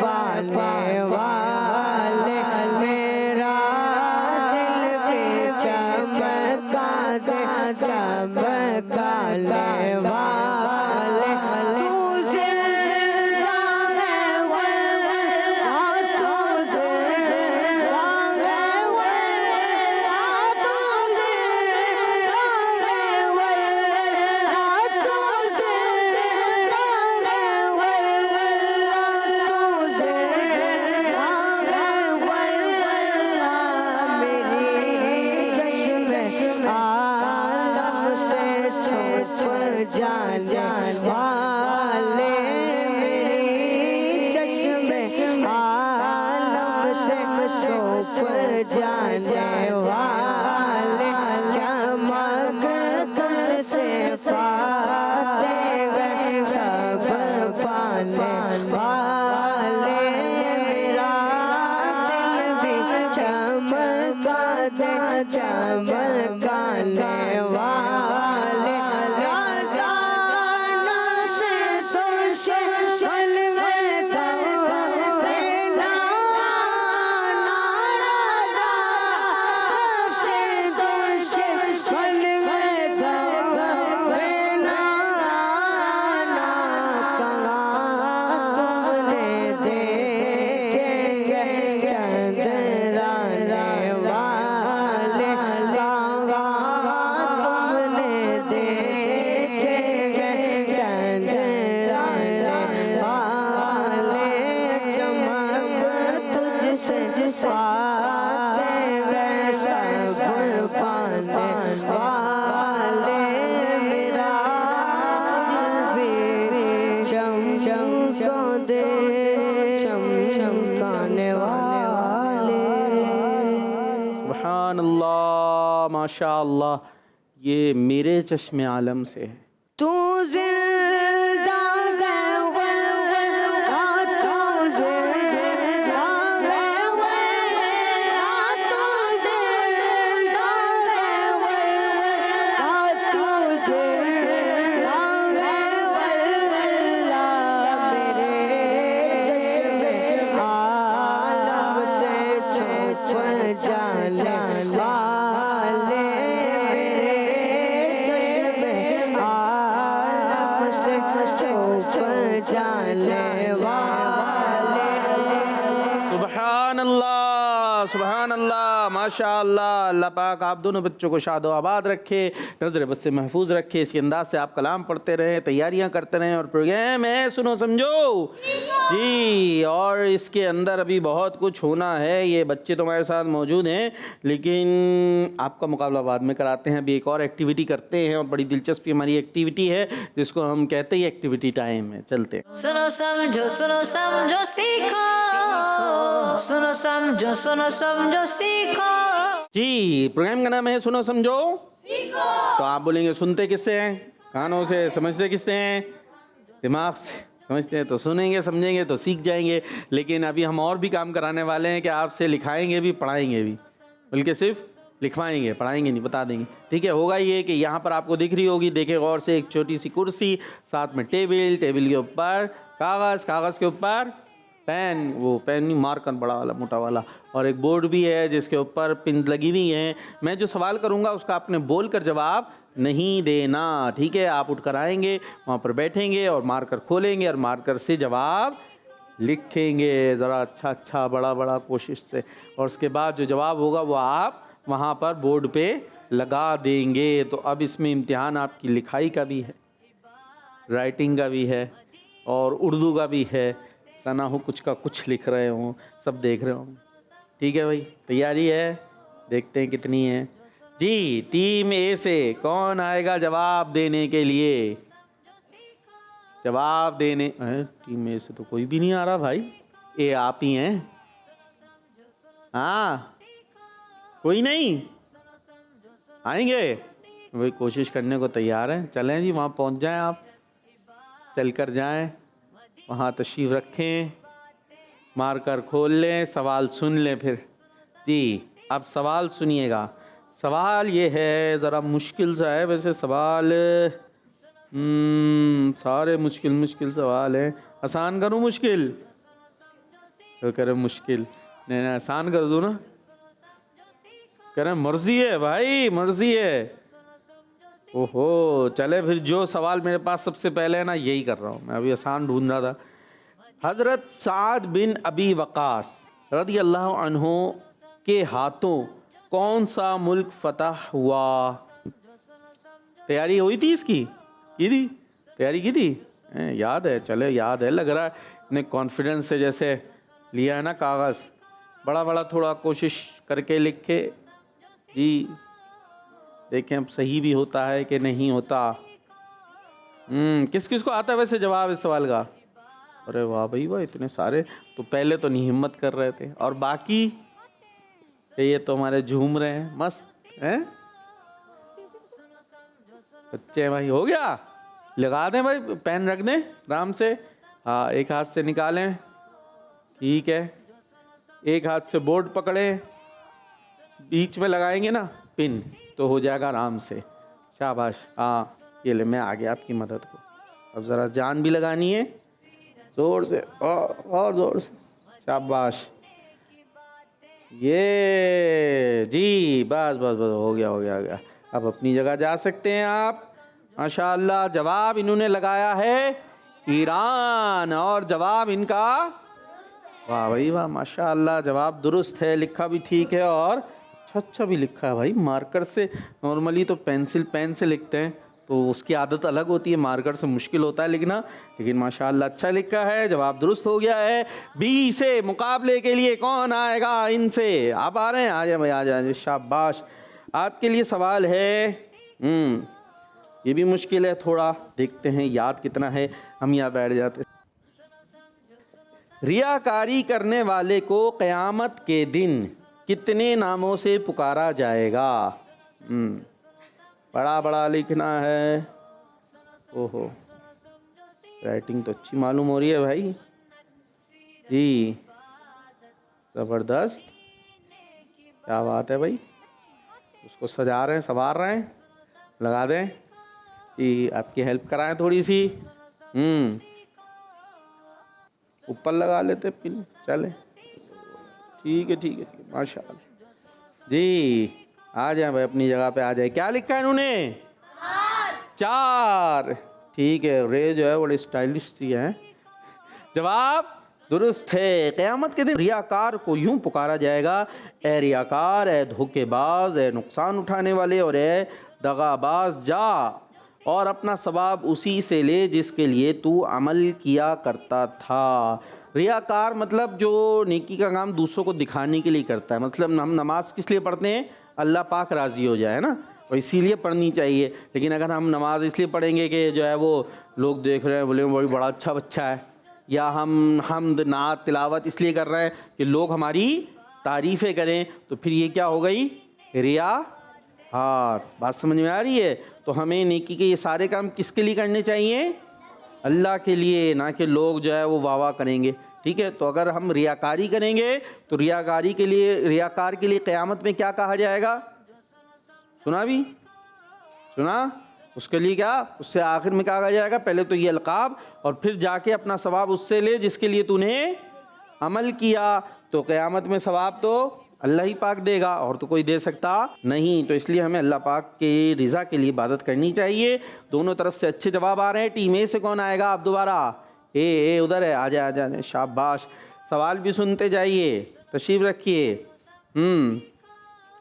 पाने वाले, मेरा दिल भी चमका दे चमकाने वाले, तू जिंदा है वल्लाह, तू जिंदा है वल्लाह, तू जिंदा है वल्लाह, तू जिंदा है वल्लाह, तू जिंदा है वल्लाह, मेरी चश्मे आलम से छुप जाने वाले, मेरी चश्मे आलम से छुप जाने वाले, चमक तुझसे पाते गए सब पाने वाले, मेरा दिल भी चमका दे चमकाने वाले, राज़ाना से सुन गए तवे ना, राज़ाना से सुन गए तवे ना, तुमने देखे चंद्राने वाले, तुमने देखे चंद्राने वाले, चमक तुझसे पाते गए सब पाने वाले, मेरा दिल भी चमका दे चमकाने वाले। सुभान अल्लाह, माशाअल्लाह। ये मेरे चश्मे आलम से है। तू जिंदा है वल्लाह, तू जिंदा है वल्लाह, तू जिंदा है वल्लाह, तू जिंदा है वल्लाह, मेरे चश्मे आलम से छुप जाने सुभान अल्लाह, माशाअल्लाह। अल्लाह पाक आप दोनों बच्चों को शादो आबाद रखे, नज़र बद से महफूज रखे। इसी अंदाज से आप कलाम पढ़ते रहें, तैयारियां करते रहें। और प्रोग्राम है सुनो समझो जी, और इसके अंदर अभी बहुत कुछ होना है। ये बच्चे तो हमारे साथ मौजूद हैं, लेकिन आपका मुकाबला बाद में कराते हैं। अभी एक और एक्टिविटी करते हैं, और बड़ी दिलचस्पी हमारी एक्टिविटी है, जिसको हम कहते हैं एक्टिविटी टाइम है। चलते हैं। सुनो समझो सीखो, सुनो समझो सीखो। जी, प्रोग्राम का नाम है सुनो समझो सीखो। तो आप बोलेंगे सुनते किससे हैं? कानों से। समझते किससे हैं? दिमाग से। समझते हैं तो सुनेंगे, समझेंगे तो सीख जाएंगे। लेकिन अभी हम और भी काम कराने वाले हैं कि आपसे लिखाएंगे भी, पढ़ाएंगे भी, बल्कि सिर्फ लिखवाएंगे, पढ़ाएंगे नहीं, बता देंगे। ठीक है, होगा ये कि यहाँ पर आपको दिख रही होगी, देखे गौर से, एक छोटी सी कुर्सी, साथ में टेबल, टेबल के ऊपर कागज़, कागज़ के ऊपर पेन, वो पेन नहीं, मार्कर बड़ा वाला मोटा वाला, और एक बोर्ड भी है जिसके ऊपर पिन लगी हुई हैं। मैं जो सवाल करूँगा उसका आपने बोल कर जवाब नहीं देना। ठीक है, आप उठ कर आएंगे, वहाँ पर बैठेंगे और मार्कर खोलेंगे और मार्कर से जवाब लिखेंगे, ज़रा अच्छा बड़ा बड़ा कोशिश से। और उसके बाद जो जवाब होगा वो आप वहाँ पर बोर्ड पे लगा देंगे। तो अब इसमें इम्तिहान आपकी लिखाई का भी है, राइटिंग का भी है, और उर्दू का भी है। सना हो कुछ का कुछ लिख रहे हों, सब देख रहे हों। ठीक है भाई, तैयारी है? देखते हैं कितनी है। जी, टीम ए से कौन आएगा जवाब देने के लिए? जवाब देने टीम ए से तो कोई भी नहीं आ रहा भाई। ए आप ही हैं? हाँ, कोई नहीं आएंगे? वही कोशिश करने को तैयार हैं। चलें जी, वहाँ पहुँच जाएं आप, चल कर जाएं, वहाँ तशरीफ़ रखें, मार्कर खोल लें, सवाल सुन लें फिर। जी, अब सवाल सुनिएगा। सवाल ये है, ज़रा मुश्किल सा है वैसे सवाल, सारे मुश्किल सवाल हैं। आसान करूँ मुश्किल? तो कह रहे मुश्किल, नहीं आसान कर दूँ ना? कह रहे मर्जी है भाई, मर्जी है। ओहो, चले फिर जो सवाल मेरे पास सबसे पहले है ना, यही कर रहा हूँ मैं। अभी आसान ढूंढ रहा था। हज़रत साद बिन अबी वक़ास रज़ी अल्लाह अन्हु के हाथों कौन सा मुल्क फतह हुआ? तैयारी हुई थी इसकी? की थी? तैयारी की थी? याद है? चले याद है, लग रहा है इतने कॉन्फिडेंस से जैसे लिया है ना कागज़। बड़ा बड़ा थोड़ा कोशिश करके लिखे जी, देखें अब सही भी होता है कि नहीं होता। किस किस को आता है वैसे जवाब इस सवाल का? अरे वाह भाई वाह, इतने सारे। तो पहले तो नहीं हिम्मत कर रहे थे, और बाकी ये तो हमारे झूम रहे हैं, मस्त हैं बच्चे भाई। हो गया? लगा दें भाई, पेन रख दें आराम से। हाँ, एक हाथ से निकालें, ठीक है, एक हाथ से बोर्ड पकड़ें, बीच में लगाएंगे ना पिन, तो हो जाएगा आराम से। शाबाश। हाँ, ये ले, मैं आ गया आपकी मदद को। अब ज़रा जान भी लगानी है, ज़ोर से और ज़ोर से। शाबाश। ये जी, बस बस बस, हो गया। अब अपनी जगह जा सकते हैं आप। माशाअल्लाह, जवाब इन्होंने लगाया है ईरान, और जवाब इनका वाह भाई वाह, माशाअल्लाह, जवाब दुरुस्त है, लिखा भी ठीक है, और अच्छा भी लिखा है भाई। मार्कर से नॉर्मली तो पेन से लिखते हैं, तो उसकी आदत अलग होती है, मार्कर से मुश्किल होता है लिखना, लेकिन माशाअल्लाह अच्छा लिखा है, जवाब दुरुस्त हो गया है। बी से मुकाबले के लिए कौन आएगा इनसे? आप आ रहे हैं? आ जाए भाई, आ जाए। शाबाश। आपके लिए सवाल है, ये भी मुश्किल है थोड़ा, देखते हैं याद कितना है। हम यहाँ बैठ जाते। रियाकारी करने वाले को क़यामत के दिन कितने नामों से पुकारा जाएगा? बड़ा बड़ा लिखना है। ओहो, राइटिंग तो अच्छी मालूम हो रही है भाई जी, ज़बरदस्त, क्या बात है भाई। उसको सजा रहे हैं, संवार रहे हैं, लगा दें कि आपकी हेल्प कराएं थोड़ी सी। ऊपर लगा लेते पिन, चले, ठीक है, माशाअल्लाह जी। आ जाए भाई, अपनी जगह पे आ जाए। क्या लिखा है इन्होंने? 4। ठीक है, रे जो है बड़ी स्टाइलिश सी है। जवाब दुरुस्त है। क़यामत के दिन रियाकार को यूं पुकारा जाएगा, ए रियाकार, ए धोखेबाज, ए नुकसान उठाने वाले और ए दगाबाज, जा और अपना सवाब उसी से ले जिसके लिए तू अमल किया करता था। रियाकार मतलब जो नेकी का काम दूसरों को दिखाने के लिए करता है। मतलब हम नमाज किस लिए पढ़ते हैं? अल्लाह पाक राज़ी हो जाए ना, और इसीलिए पढ़नी चाहिए। लेकिन अगर हम नमाज इसलिए पढ़ेंगे कि जो है वो लोग देख रहे हैं, बोले बड़ा अच्छा बच्चा है, या हम हमद नात तिलावत इसलिए कर रहे हैं कि लोग हमारी तारीफ़ें करें, तो फिर ये क्या हो गई? रिया। हाँ, बात समझ में आ रही है? तो हमें नेकी के ये सारे काम किसके लिए करने चाहिए? अल्लाह के लिए, ना कि लोग जो है वो वाह वाह करेंगे। ठीक है, तो अगर हम रियाकारी करेंगे तो रियाकारी के लिए, रियाकार के लिए क़यामत में क्या कहा जाएगा? सुना भी? सुना? उसके लिए क्या? उससे आखिर में क्या कहा जाएगा? पहले तो ये अलकाब, और फिर जाके अपना सवाब उससे ले जिसके लिए तूने अमल किया। तो क़यामत में सवाब तो अल्लाह ही पाक देगा, और तो कोई दे सकता नहीं। तो इसलिए हमें अल्लाह पाक के रिज़ा के लिए इबादत करनी चाहिए। दोनों तरफ से अच्छे जवाब आ रहे हैं। टीम ए से कौन आएगा? आप दोबारा ए उधर है, आजा आजा, शाबाश। सवाल भी सुनते जाइए, तशरीफ़ रखिए।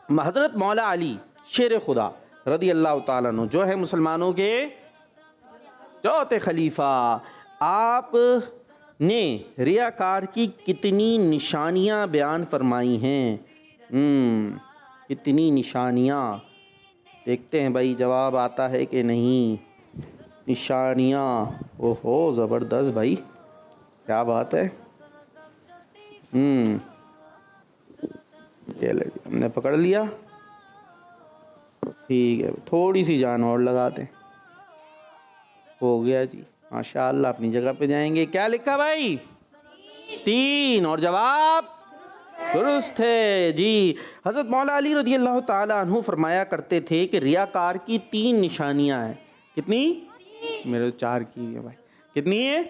हज़रत मौला अली शेर खुदा रदी अल्लाह ताला अन्हु, जो है मुसलमानों के चौथे खलीफा, आप ने रियाकार की कितनी निशानियां बयान फरमाई हैं? कितनी निशानियां? देखते हैं भाई जवाब आता है कि नहीं। निशानियां, ओहो ज़बरदस्त भाई, क्या बात है। ये ले, हमने पकड़ लिया। ठीक है, थोड़ी सी जान और लगाते हैं। हो गया जी, माशाअल्लाह। अपनी जगह पे जाएंगे। क्या लिखा भाई? 3, और जवाब दुरुस्त है जी। हज़रत मौला अली रज़ी अल्लाह ताला अन्हु फरमाया करते थे कि रियाकार की 3 निशानियां हैं। कितनी? मेरे 4 की है भाई। कितनी है?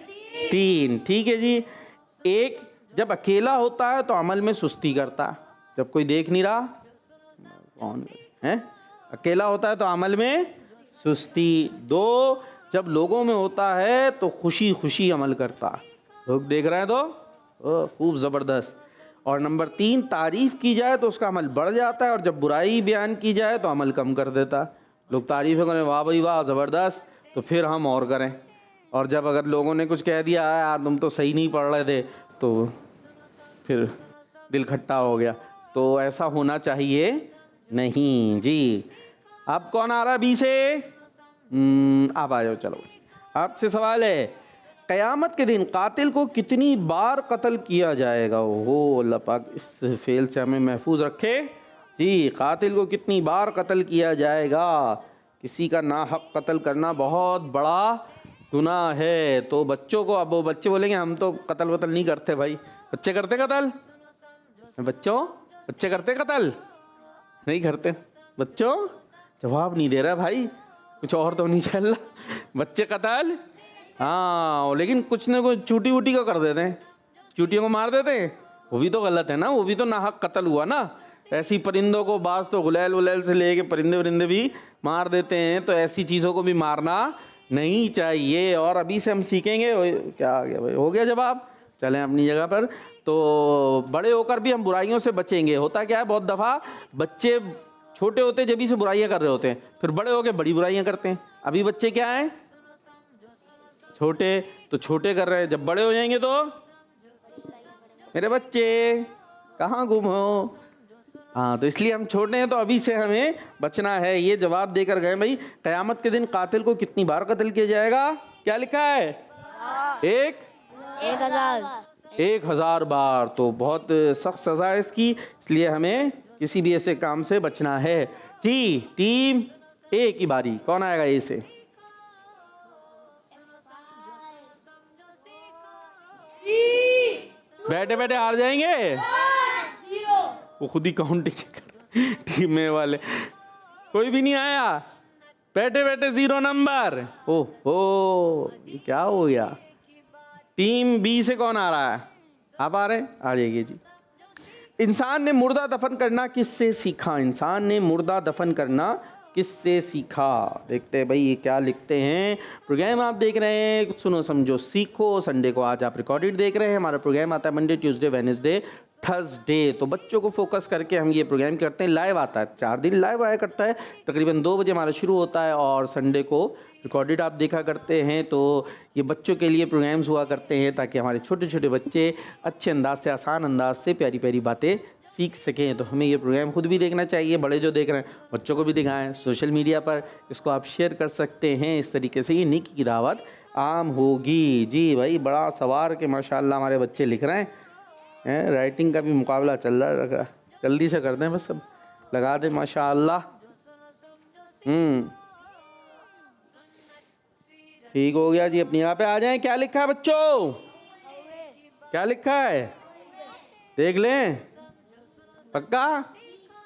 3। ठीक है जी। एक, जब अकेला होता है तो अमल में सुस्ती करता है, जब कोई देख नहीं रहा। कौन है? अकेला होता है तो अमल में सुस्ती। 2, जब लोगों में होता है तो खुशी खुशी अमल करता, लोग देख रहे हैं तो खूब ज़बरदस्त। और नंबर 3, तारीफ़ की जाए तो उसका अमल बढ़ जाता है, और जब बुराई बयान की जाए तो अमल कम कर देता। लोग तारीफ़ें करें, वाह भाई वाह ज़बरदस्त, तो फिर हम और करें। और जब अगर लोगों ने कुछ कह दिया, यार तुम तो सही नहीं पढ़ रहे थे, तो फिर दिल खट्टा हो गया। तो ऐसा होना चाहिए नहीं जी। अब कौन आ रहा बी से? आप आ जाओ, चलो आपसे सवाल है, क़यामत के दिन कातिल को कितनी बार कत्ल किया जाएगा? ओहो, अल्लाह पाक इस फेल से हमें महफूज रखे जी। कातिल को कितनी बार कत्ल किया जाएगा? किसी का नाहक कत्ल करना बहुत बड़ा गुनाह है। तो बच्चों को, अब वो बच्चे बोलेंगे हम तो कत्ल वत्ल नहीं करते भाई। बच्चे करते कत्ल? बच्चे करते कत्ल? नहीं करते। बच्चों जवाब नहीं दे रहा भाई, कुछ और तो नहीं चल रहा। बच्चे कत्ल? हाँ, लेकिन कुछ न कुछ चूटी वूटी को कर देते हैं, चूटियों को मार देते हैं। वो भी तो गलत है ना, वो भी तो नाहक कत्ल हुआ ना। ऐसी परिंदों को, बाज तो गुलैल वुलैल से लेके परिंदे वरिंदे भी मार देते हैं, तो ऐसी चीज़ों को भी मारना नहीं चाहिए। और अभी से हम सीखेंगे। क्या आ गया भाई? हो गया जवाब। चलें अपनी जगह पर। तो बड़े होकर भी हम बुराइयों से बचेंगे। होता क्या है, बहुत दफ़ा बच्चे छोटे होते जब से बुराइयां कर रहे होते हैं, फिर बड़े होकर बड़ी बुराइयां करते हैं। अभी बच्चे क्या हैं? छोटे, तो छोटे कर रहे हैं, जब बड़े हो जाएंगे तो मेरे बच्चे कहाँ गुम हो। हाँ, तो इसलिए हम छोटे हैं, तो अभी से हमें बचना है। ये जवाब देकर गए भाई। क़यामत के दिन कातिल को कितनी बार कत्ल किया जाएगा? क्या लिखा है? 1000 बार। तो बहुत सख्त सज़ा है इसकी, इसलिए हमें किसी भी ऐसे काम से बचना है जी। टीम ए की बारी, कौन आएगा ए से? बैठे बैठे हार जाएंगे, वो खुद ही काउंटिंग कर। टीम में वाले कोई भी नहीं आया, बैठे बैठे 0 नंबर। ओहो, ये क्या हो गया? टीम बी से कौन आ रहा है? आप आ रहे हैं? आ जाइए जी। इंसान ने मुर्दा दफन करना किससे सीखा? इंसान ने मुर्दा दफन करना किससे सीखा। देखते हैं भाई ये क्या लिखते हैं। प्रोग्राम आप देख रहे हैं सुनो समझो सीखो। संडे को आज आप रिकॉर्डेड देख रहे हैं। हमारा प्रोग्राम आता है मंडे, ट्यूसडे, वेडनेसडे, थर्सडे। तो बच्चों को फोकस करके हम ये प्रोग्राम करते हैं। लाइव आता है, 4 दिन लाइव आया करता है। तकरीबन 2 बजे हमारा शुरू होता है और संडे को रिकॉर्डेड आप देखा करते हैं। तो ये बच्चों के लिए प्रोग्राम्स हुआ करते हैं ताकि हमारे छोटे छोटे बच्चे अच्छे अंदाज से, आसान अंदाज से प्यारी प्यारी बातें सीख सकें। तो हमें ये प्रोग्राम खुद भी देखना चाहिए। बड़े जो देख रहे हैं बच्चों को भी दिखाएं। सोशल मीडिया पर इसको आप शेयर कर सकते हैं। इस तरीके से ये नेकी की दावत आम होगी। जी भाई, बड़ा सवार के माशाल्लाह हमारे बच्चे लिख रहे हैं। राइटिंग का भी मुकाबला चल रहा है। जल्दी से कर दें, बस सब लगा दें माशाल्लाह। ठीक हो गया जी। अपनी यहाँ पे आ जाएं। क्या लिखा है बच्चों, क्या लिखा है देख लें पक्का।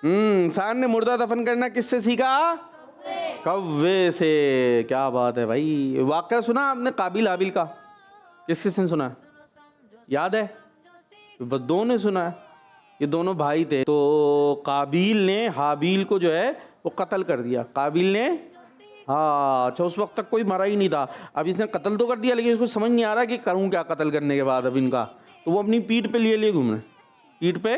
इंसान ने मुर्दा दफन करना किससे सीखा? कौवे से। क्या बात है भाई। वाक़या सुना आपने काबिल हाबिल का? किस किसने सुना, याद है? बस 2 ने सुना है। ये दोनों भाई थे। तो काबिल ने हाबिल को जो है वो कत्ल कर दिया। काबिल ने, हाँ अच्छा, उस वक्त तक कोई मरा ही नहीं था। अब इसने कत्ल तो कर दिया लेकिन इसको समझ नहीं आ रहा कि करूं क्या कत्ल करने के बाद अब इनका। तो वो अपनी पीठ पे लिए घूम रहे, पीठ पे।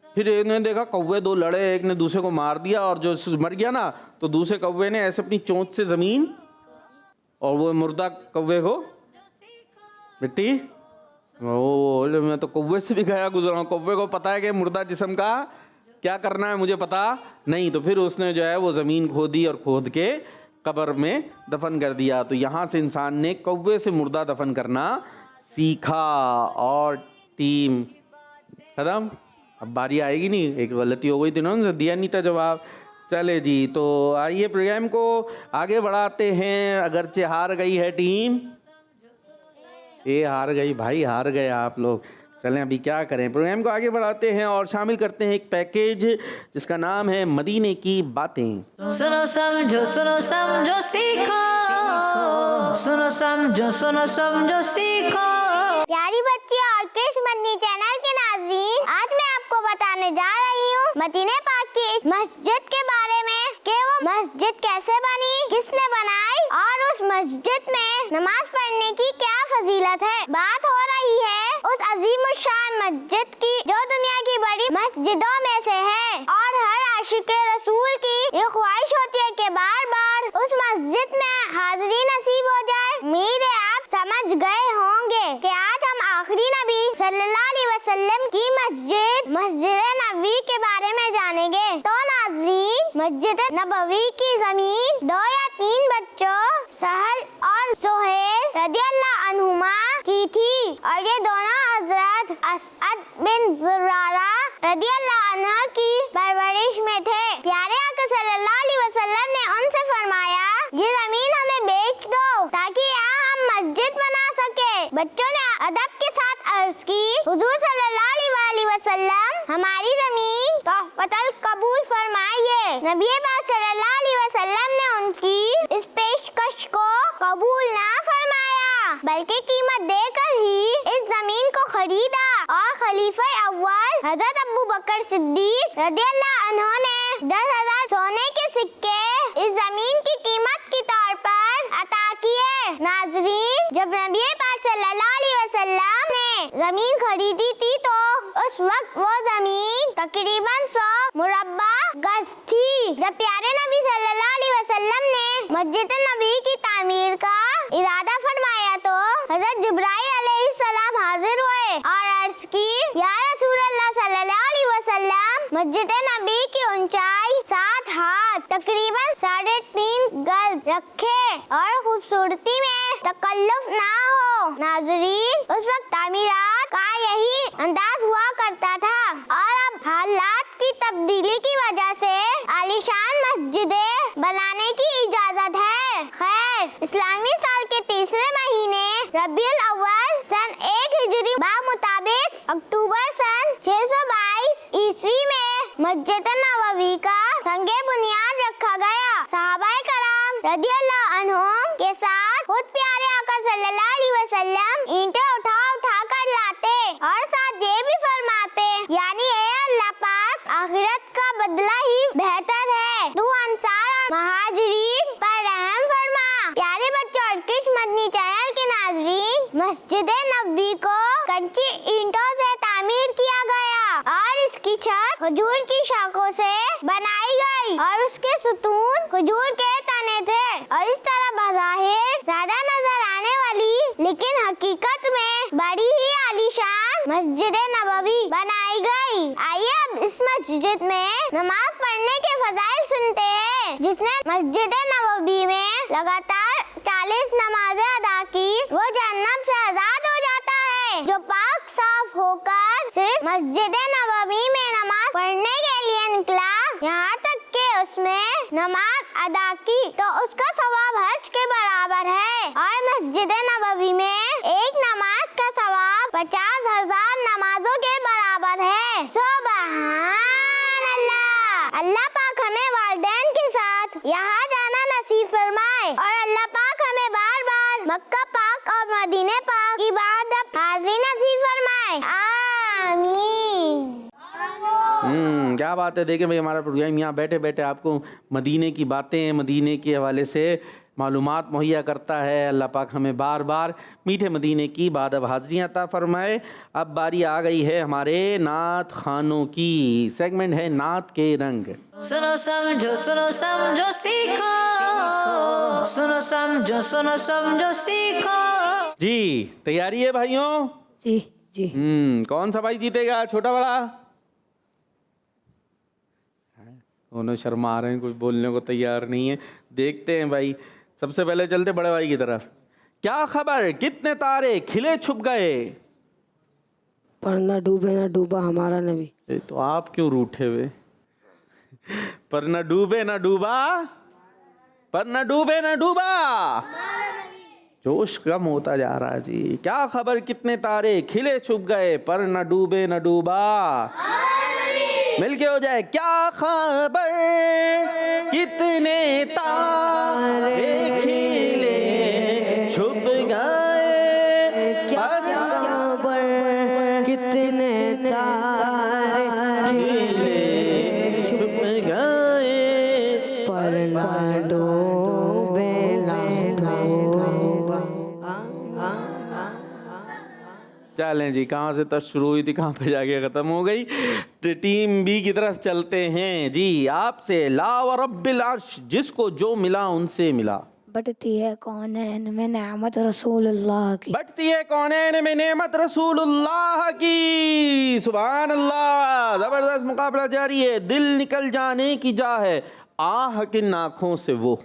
फिर इन्होंने देखा कौवे 2 लड़े, एक ने दूसरे को मार दिया और जो मर गया ना तो दूसरे कौवे ने ऐसे अपनी चोंच से ज़मीन और वो मुर्दा कौवे को मिट्टी। ओ, मैं तो कौवे से भी गया गुजरा हूँ। कौवे को पता है कि मुर्दा जिस्म का क्या करना है, मुझे पता नहीं। तो फिर उसने जो है वो ज़मीन खोदी और खोद के कब्र में दफन कर दिया। तो यहाँ से इंसान ने कौवे से मुर्दा दफन करना सीखा। और टीम खत्म। अब बारी आएगी नहीं, एक गलती हो गई थी ना, उनसे दिया नहीं था जवाब। चले जी, तो आइए प्रोग्राम को आगे बढ़ाते हैं। अगरचे हार गई है टीम, ये हार गई भाई, हार गए आप लोग। चलें अभी क्या करें, प्रोग्राम को आगे बढ़ाते हैं और शामिल करते हैं एक पैकेज जिसका नाम है मदीने की बातें। सुनो समझो सीखो। सुनो समझो सीखो। प्यारी बच्ची और किड्स मदनी चैनल के नाज़रीन, आज मैं आपको बताने जा रही हूँ मदीने पाक की एक मस्जिद के बारे में कि वो मस्जिद कैसे बनी, किसने बनाई और उस मस्जिद में नमाज पढ़ने की क्या फजीलत है। बात हो रही है उस अजीमुशान मस्जिद की जो दुनिया की बड़ी मस्जिदों में से है और हर आशिक रसूल की ये ख्वाहिश होती है कि बार बार उस मस्जिद में हाजिरी नसीब हो जाए। उम्मीद है आप समझ गए होंगे कि आज हम आखिरी नबी सल्लल्लाहु अलैहि वसल्लम की मस्जिद नबवी के बारे में जानेंगे। तो नाज़रीन, मस्जिद नबवी की जमीन 2 या 3 बच्चों सहल और सुहेल रदियल्लाहु अन्हुमा की थी और ये दोनों हजरत असअद बिन जुरारा रदियल्लाहु अन्हा की परवरिश में थे। प्यारे आका सल्लल्लाहु अलैहि वसल्लम ने उनसे फरमाया, ये जमीन हमें बेच दो ताकि यहाँ हम मस्जिद बना सके। बच्चों ने अदब के साथ अर्ज की, हुजूर सल्लल्लाहु अलैहि वसल्लम हमारी जमीन तोहफतल कबूल फरमाइए। नबी पाक सल्लल्लाहु अलैहि वसल्लम ने उनकी इस पेशकश को कबूल ना फरमाया बल्कि कीमत देकर ही इस जमीन को खरीदा और खलीफा अव्वल हजरत अबू बकर सिद्दीक रदियल्लाहु अन्हु ने 10,000 सोने के सिक्के इस जमीन की कीमत के तौर पर अता किए। नाज़रीन, जब नबी पाक सल्लल्लाहु अलैहि वसल्लम ने जमीन खरीदी थी तो उस वक्त वो जमीन तकरीबन 100 मुरब्बा गज थी। जब प्यारे नबी सल्लल्लाहु अलैहि वसल्लम ने मस्जिद नबी की तामीर का इरादा फरमाया तो हजरत जिब्राइल अलैहिस्सलाम हाजिर हुए और अर्ज की, या रसूलल्लाह सल्लल्लाहु अलैहि वसल्लम, मस्जिद नबी की ऊंचाई 7 हाथ तकरीबन 3.5 गज रखे और खूबसूरती में तकल्लुफ ना हो। नाज़रीन, उस वक्त तामीरात का यही अंदाज हुआ करता था और अब हालात की तब्दीली की वजह से आलीशान मस्जिदें बनाने की इजाजत है। खैर, इस्लामी साल के 30वें महीने रबीउल अव्वल सन 1 हिजरी मुताबिक अक्टूबर सन 622 ईस्वी में मस्जिद नबवी का संगे बुनियाद रखा गया। सहाबाए कराम रदियल्लाहु अन्हुम के साथ खुद प्यारे आका सल्लल्लाहु अलैहि वसल्लम ईंटें उठा कर लाते और साथ ये भी फरमाते, यानी ए अल्लाह पाक, आखिरत का बदला ही बेहतर है। तू अंसार मदनी चैनल के नाजरीन, मस्जिद नबवी को कच्ची ईंटों से तामीर किया गया और इसकी छत खजूर की शाखों से बनाई गई और उसके सुतून खजूर के तने थे और इस तरह बज़ाहिर ज्यादा नजर आने वाली लेकिन हकीकत में बड़ी ही आलीशान मस्जिद नबवी बनाई गई। आइए अब इस मस्जिद में नमाज पढ़ने के फजाइल सुनते हैं। जिसने मस्जिद नबवी में लगातार 40 नमाजें अदा की वो जहन्नम से आजाद हो जाता है। जो पाक साफ होकर सिर्फ मस्जिद नबवी में नमाज पढ़ने के लिए निकला, यहाँ तक कि उसमें नमाज अदा की तो उसका सवाब हज के बराबर है और मस्जिद नबवी में एक नमाज का सवाब 50,000 नमाजों के बराबर है। सुभान अल्लाह। अल्लाह पाक हमें वालिदैन के साथ यहाँ जाना नसीब फरमाए और अल्लाह पाक हमें बार बार मक्का पाक और मदीने पाक की बात हाजिरी नसीब फरमाए। आमीन। क्या बात है। देखें भाई, हमारा प्रोग्राम यहाँ बैठे बैठे आपको मदीने की बातें, मदीने के हवाले से मालूमात मुहैया करता है। अल्लाह पाक हमें बार बार मीठे मदीने की बादब हाज़िरियाँ अता फरमाए। अब बारी आ गई है हमारे नात खानों की। सेगमेंट है नात के रंग। सुनो समझो सीखो, सुनो समझो सीखो। जी तैयारी है भाइयों? जी जी। कौन सा भाई जीतेगा, छोटा बड़ा? दोनों शर्मा रहे हैं, कोई बोलने को तैयार नहीं है। देखते हैं भाई। सबसे पहले चलते बड़े भाई की तरफ। क्या खबर, कितने तारे खिले छुप गए? पर न डूबे न डूबा हमारा नबी। तो आप क्यों रूठे हुए? पर न डूबे न डूबा, पर न डूबे न डूबा। जोश कम होता जा रहा है जी। क्या खबर, कितने तारे खिले छुप गए, पर न डूबे न डूबा। मिलके हो जाए। क्या खबर, कितने तारे खिले छुप गए, क्या खबर, कितने तारे खिले छुप गए, पर न डूबे न डूबा। चलें जी, कहाँ से तक शुरू हुई थी, कहाँ पे जाके ख़त्म हो गई। टीम बी की तरफ चलते हैं जी। आपसे ला व रब्बिल अर्श, जिसको जो मिला उनसे मिला। बढ़ती है कौनैन में नेमत रसूलुल्लाह की, बढ़ती है कौनैन में नेमत रसूलुल्लाह की। सुभान अल्लाह। ज़बरदस्त मुकाबला जारी है। दिल निकल जाने की जा है, आह किन आँखों से वो।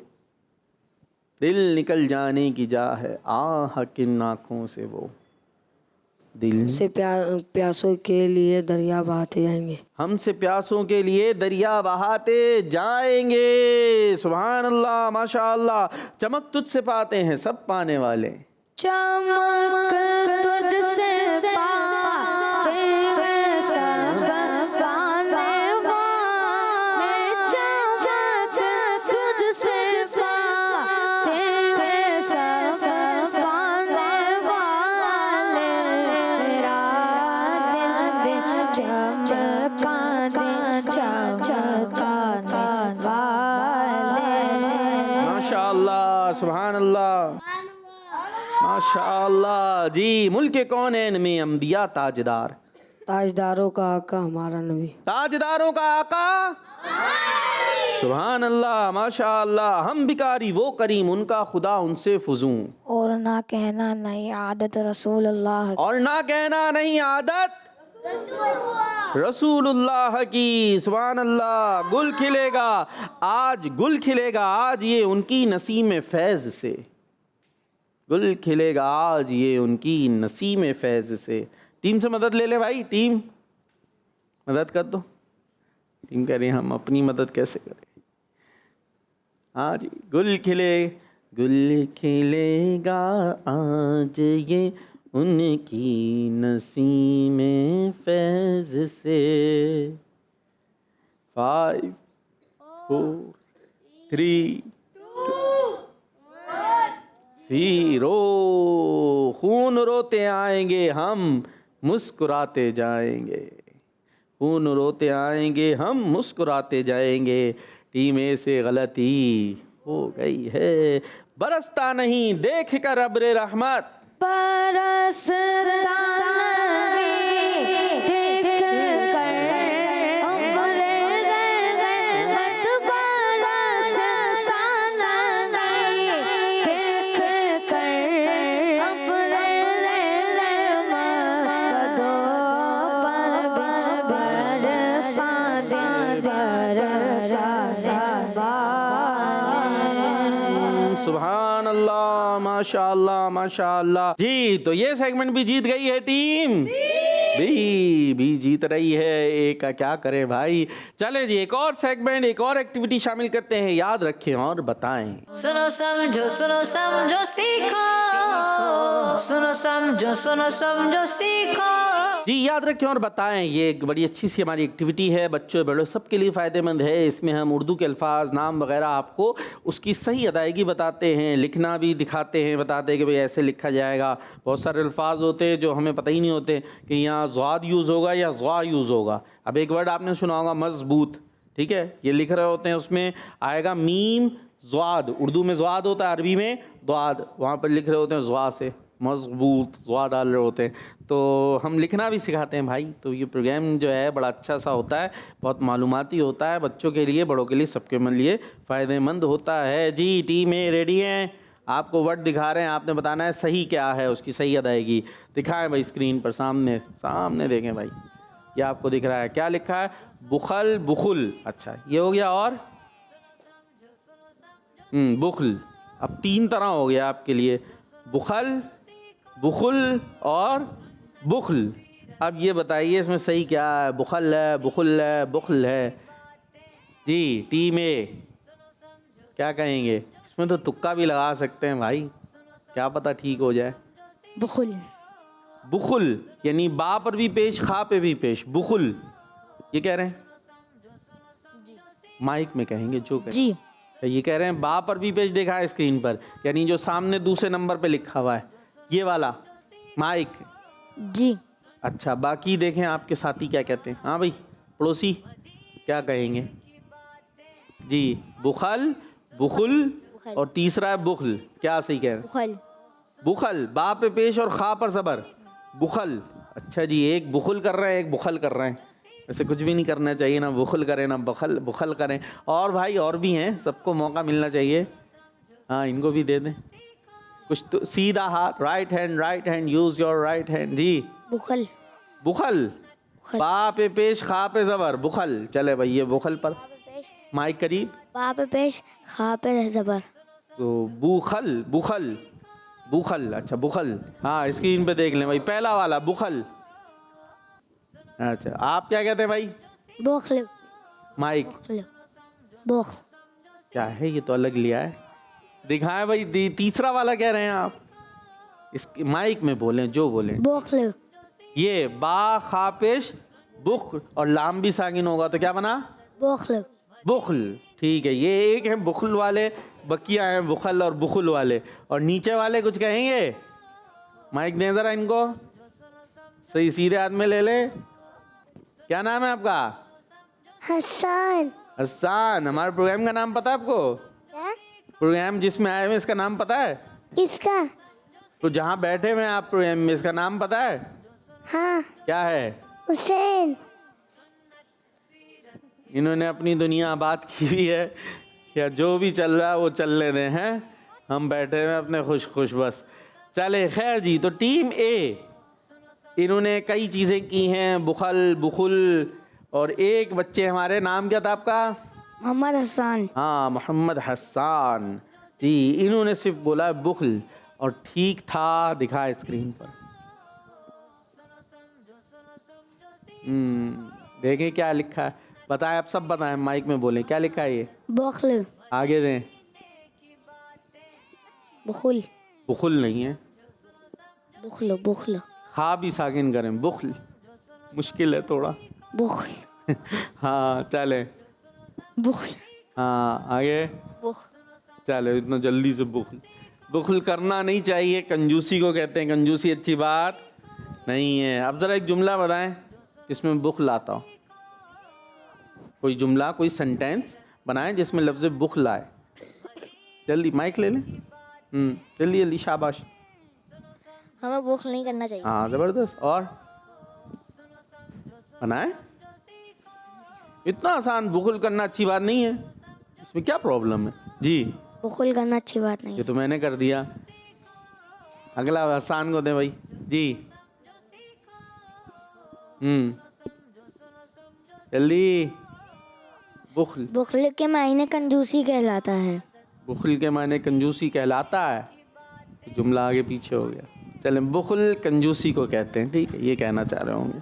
दिल निकल जाने की जा है, आह किन आँखों से वो। दिल से प्यासों के लिए दरिया बहाते जाएंगे, हमसे प्यासों के लिए दरिया बहाते जाएंगे। सुभान अल्लाह, माशा अल्लाह। चमक तुझसे पाते हैं सब पाने वाले। चमक तुझसे पाते हैं सब पाने वाले, चमक तुझसे पाते हैं सब पाने वाले, मेरा दिल भी चमकाने वाले। माशा अल्लाह, सुभान अल्लाह, माशा अल्लाह जी। मुल्क कौनैन में अंबिया ताजदार, ताजदारों का आका हमारा नबी। ताजदारों का आका। सुभान अल्लाह, माशा अल्लाह। हम भिखारी वो करीम, उनका खुदा उनसे फुजूं। और ना कहना नहीं आदत रसूलुल्लाह, और ना कहना नहीं आदत रसूलुल्लाह की। सुभान अल्लाह। गुल खिलेगा आज, गुल खिलेगा आज ये उनकी नसीम फैज़ से। गुल खिलेगा आज ये उनकी नसीम फैज़ से। टीम से मदद ले ले भाई, टीम मदद कर दो। टीम कह रही हम अपनी मदद कैसे करें। हाँ जी। गुल खिलेगा आज ये उनकी नसीम फैज़ से। 5 4 3 0। खून रोते आएंगे हम मुस्कुराते जाएंगे, खून रोते आएंगे हम मुस्कुराते जाएंगे। टीम ए से गलती हो गई है, बरसता नहीं देख कर अब्रे रहमत। बरसता नहीं देख कर अब्रे रहमत, बरसता नहीं देख कर अब्रे रहमत, दो पर बरसा सुभान अल्लाह, माशा अल्लाह, माशा अल्लाह। जी तो ये सेगमेंट भी जीत गई है टीम भी जीत रही है। एक का क्या करें भाई। चले जी एक और सेगमेंट, एक और एक्टिविटी शामिल करते हैं। याद रखें और बताएं। सुनो समझो सीखो, सुनो समझो सीखो। जी याद रखें और बताएं। ये एक बड़ी अच्छी सी हमारी एक्टिविटी है, बच्चों बड़ों सबके लिए फ़ायदेमंद है। इसमें हम उर्दू के अल्फाज, नाम वगैरह आपको उसकी सही अदायगी बताते हैं, लिखना भी दिखाते हैं, बताते हैं कि भाई ऐसे लिखा जाएगा। बहुत सारे अल्फाज होते हैं जो हमें पता ही नहीं होते कि यहाँ ज़्वाद यूज़ होगा या ज़्वा यूज़ होगा। अब एक वर्ड आपने सुना होगा मजबूत, ठीक है, ये लिख रहे होते हैं, उसमें आएगा मीम ज़्वाद। उर्दू में ज़्वाद होता है, अरबी में द्वाद। वहाँ पर लिख रहे होते हैं ज़्वा से, मजबूत ज़्वा डाल रहे होते हैं। तो हम लिखना भी सिखाते हैं भाई। तो ये प्रोग्राम जो है बड़ा अच्छा सा होता है, बहुत मालूमाती होता है, बच्चों के लिए, बड़ों के लिए, सबके लिए फ़ायदेमंद होता है। जी टीम में रेडी हैं? आपको वर्ड दिखा रहे हैं, आपने बताना है सही क्या है, उसकी सही अदायगी। दिखाएं भाई स्क्रीन पर, सामने सामने देखें भाई, ये आपको दिख रहा है क्या लिखा है? बुखल, बुखुल। अच्छा ये हो गया, और बुखल। अब 3 तरह हो गया आपके लिए, बुखल, बुखुल और बुखल। अब ये बताइए इसमें सही क्या है? बुखल है, बुखुल है, बुखल है? जी टीम ए क्या कहेंगे? इसमें तो तुक्का भी लगा सकते हैं भाई, क्या पता ठीक हो जाए। बुखुल। बुखुल यानी बा पर भी पेश, खा पे भी पेश, बुखुल ये कह रहे हैं? माइक में कहेंगे जो कहें। जी ये कह रहे हैं बा पर भी पेश, देखा है स्क्रीन पर, यानी जो सामने दूसरे नंबर पे लिखा हुआ है ये वाला माइक। जी अच्छा बाकी देखें आपके साथी क्या कहते हैं। हाँ भाई पड़ोसी क्या कहेंगे? जी बुखल, बुखुल और तीसरा है बुखल। क्या सही कह रहे हैं? बुखल। बुखल, बा पे पेश और खा पर सबर, बुखल। अच्छा जी, एक बुखल कर रहे हैं, एक बुखल कर रहे हैं। ऐसे कुछ भी नहीं करना चाहिए, ना बुखल करें ना बुखल बुखल करें। और भाई और भी हैं, सबको मौका मिलना चाहिए। हाँ इनको भी दे दें कुछ तो। सीधा हाथ, right hand, use your right hand. जी बुखल। बुखल, बा पे पेश खा पे जबर, बुखल। चले भाई ये बुखल पर, माइक करीब। बा पे पेश, खा पे जबर। तो बुखल, बुखल, बुखल। अच्छा बुखल, हाँ स्क्रीन पे देख लें भाई, पहला वाला बुखल। अच्छा आप क्या कहते हैं भाई? बुखल। माइक बुख। क्या है ये तो अलग लिया है, दिखाएं भाई। तीसरा वाला कह रहे हैं आप, इस माइक में बोलें जो बोलें। बुखल। ये बा खा पेश बुख और लाम भी सागिन होगा तो क्या बना? बुखल। बुखल। ठीक है, ये एक है बुखल वाले, बकिया हैं बुखल और बुखल वाले। और नीचे वाले कुछ कहेंगे? माइक दें जरा इनको, सही सीधे हाथ में ले ले। क्या नाम है आपका? हसन। हसन। हमारे प्रोग्राम का नाम पता है आपको? क्या? प्रोग्राम जिसमें आए हुए इसका नाम पता है? इसका? तो जहाँ बैठे हुए हैं आप प्रोग्राम में, इसका नाम पता है? हाँ। क्या है? हुसैन। इन्होंने अपनी दुनिया आबाद की हुई है, या जो भी चल रहा है वो चलने दें हैं, हम बैठे हुए अपने खुश खुश बस। चले खैर जी, तो टीम ए इन्होंने कई चीज़ें की हैं, बुखल, बुखुल। और एक बच्चे हमारे, नाम क्या था आपका? मोहम्मद हसन। हाँ मोहम्मद हसन जी, इन्होंने सिर्फ बोला बुखल और ठीक था, दिखा स्क्रीन पर। देखें क्या लिखा है, बताएं आप सब बताएं, माइक में बोलें क्या लिखा है ये? बुखल। आगे दें। बुखुल। बुखुल नहीं है, बुखल। बुखल। खा भी साकिन करें, बुखल मुश्किल है थोड़ा। बुखल। हाँ चले, बुखल। हाँ आगे बुख। चले, इतना जल्दी से बुखल। बुखल करना नहीं चाहिए, कंजूसी को कहते हैं, कंजूसी अच्छी बात नहीं है। अब ज़रा एक जुमला बताएं जिसमें बुखल आता हो, कोई जुमला, कोई सेंटेंस बनाएं जिसमें लफ्ज़ बुखल आए। जल्दी माइक ले लें। जल्दी जल्दी, शाबाश। हमें भूख नहीं करना चाहिए। हाँ जबरदस्त। और बनाए, इतना आसान। बुखल करना अच्छी बात नहीं है, इसमें क्या प्रॉब्लम है जी? बुखल करना अच्छी बात नहीं ये तो मैंने कर दिया। अगला आसान को दे भाई जी। जल्दी। बुखल, बुखल के मायने कंजूसी कहलाता है। बुखल के मायने कंजूसी कहलाता है। तो जुमला आगे पीछे हो गया। चले, बुखल कंजूसी को कहते हैं, ठीक है, ये कहना चाह रहे होंगे।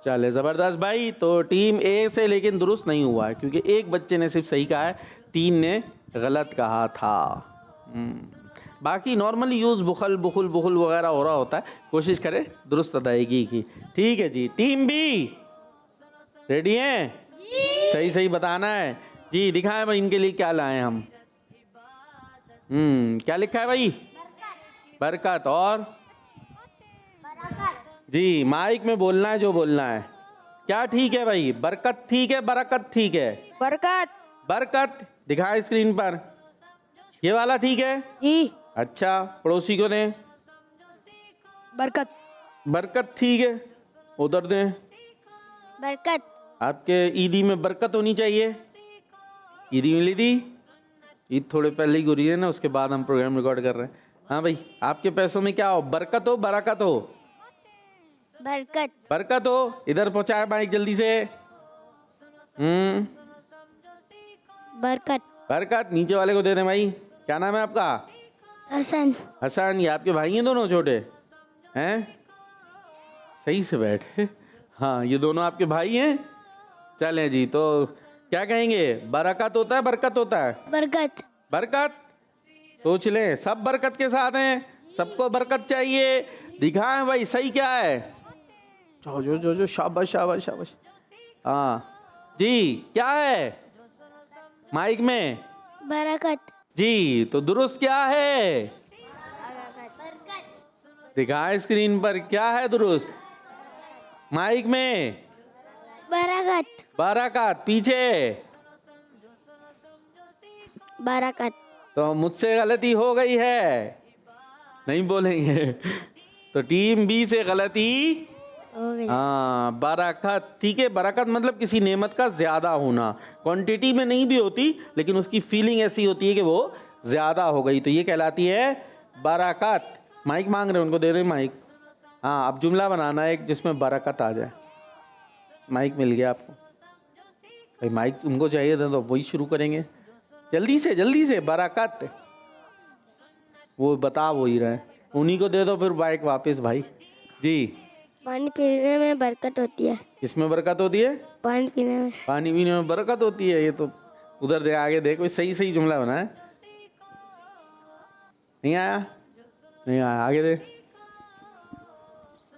चले ज़बरदस्त भाई। तो टीम ए से लेकिन दुरुस्त नहीं हुआ है, क्योंकि एक बच्चे ने सिर्फ सही कहा है, 3 ने गलत कहा था। बाकी नॉर्मली यूज़ बुखल बुखल बुखल वगैरह हो रहा होता है। कोशिश करें दुरुस्त अदायगी की। ठीक है जी। टीम बी रेडी हैं? सही सही बताना है जी। दिखाएं भाई इनके लिए क्या लाए हम। क्या लिखा है भाई? बरकत। और जी माइक में बोलना है जो बोलना है। क्या ठीक है भाई? बरकत ठीक है, बरकत ठीक है? बरकत। बरकत दिखाएं स्क्रीन पर। ये वाला ठीक है जी। अच्छा, पड़ोसी को दें। बरकत। बरकत ठीक है, उधर दें। बरकत। आपके ईदी में बरकत होनी चाहिए। ईदी मिली थी? ईद थोड़े पहले ही गुजरी है ना, उसके बाद हम प्रोग्राम रिकॉर्ड कर रहे हैं। हाँ भाई, आपके पैसों में क्या हो? बरकत हो, बरकत हो? बरकत। बरकत हो। इधर पहुंचाए माइक जल्दी से। बरकत। बरकत नीचे वाले को दे दें भाई। क्या नाम है आपका? हसन। हसन। ये आपके भाई हैं दोनों छोटे हैं? सही से बैठे। हाँ, ये दोनों आपके भाई हैं। चलें जी, तो क्या कहेंगे? बरकत होता है, बरकत होता है? बरकत। बरकत। सोच लें, सब बरकत के साथ हैं, सबको बरकत चाहिए। दिखाएं भाई सही क्या है। जो जो जो जो शाबाश शाबाश शाबाश। हाँ जी, क्या है माइक में? बरकत। जी, तो दुरुस्त क्या है? दिखाएं स्क्रीन पर, क्या है दुरुस्त माइक में? बरकत। बरकत। पीछे बरकत। तो मुझसे गलती हो गई है, नहीं बोलेंगे। तो टीम बी से गलती हो गई। हाँ, बरकत ठीक है। बरकत मतलब किसी नेमत का ज्यादा होना। क्वांटिटी में नहीं भी होती, लेकिन उसकी फीलिंग ऐसी होती है कि वो ज्यादा हो गई, तो ये कहलाती है बरकत। माइक मांग रहे हैं, उनको दे दें माइक। हाँ, अब जुमला बनाना है एक जिसमें बरकत आ जाए। माइक मिल गया आपको भाई। माइक उनको चाहिए था तो वही शुरू करेंगे। जल्दी से बरकत। वो बता वो ही रहे, उन्हीं को दे दो फिर माइक वापस भाई जी। पानी पीने में बरकत होती है। किसमें बरकत होती है? पानी पीने में। पानी पीने में बरकत होती है। ये तो उधर दे, आगे देख, कोई सही सही जुमला बना है। नहीं आया? नहीं आया, आगे दे।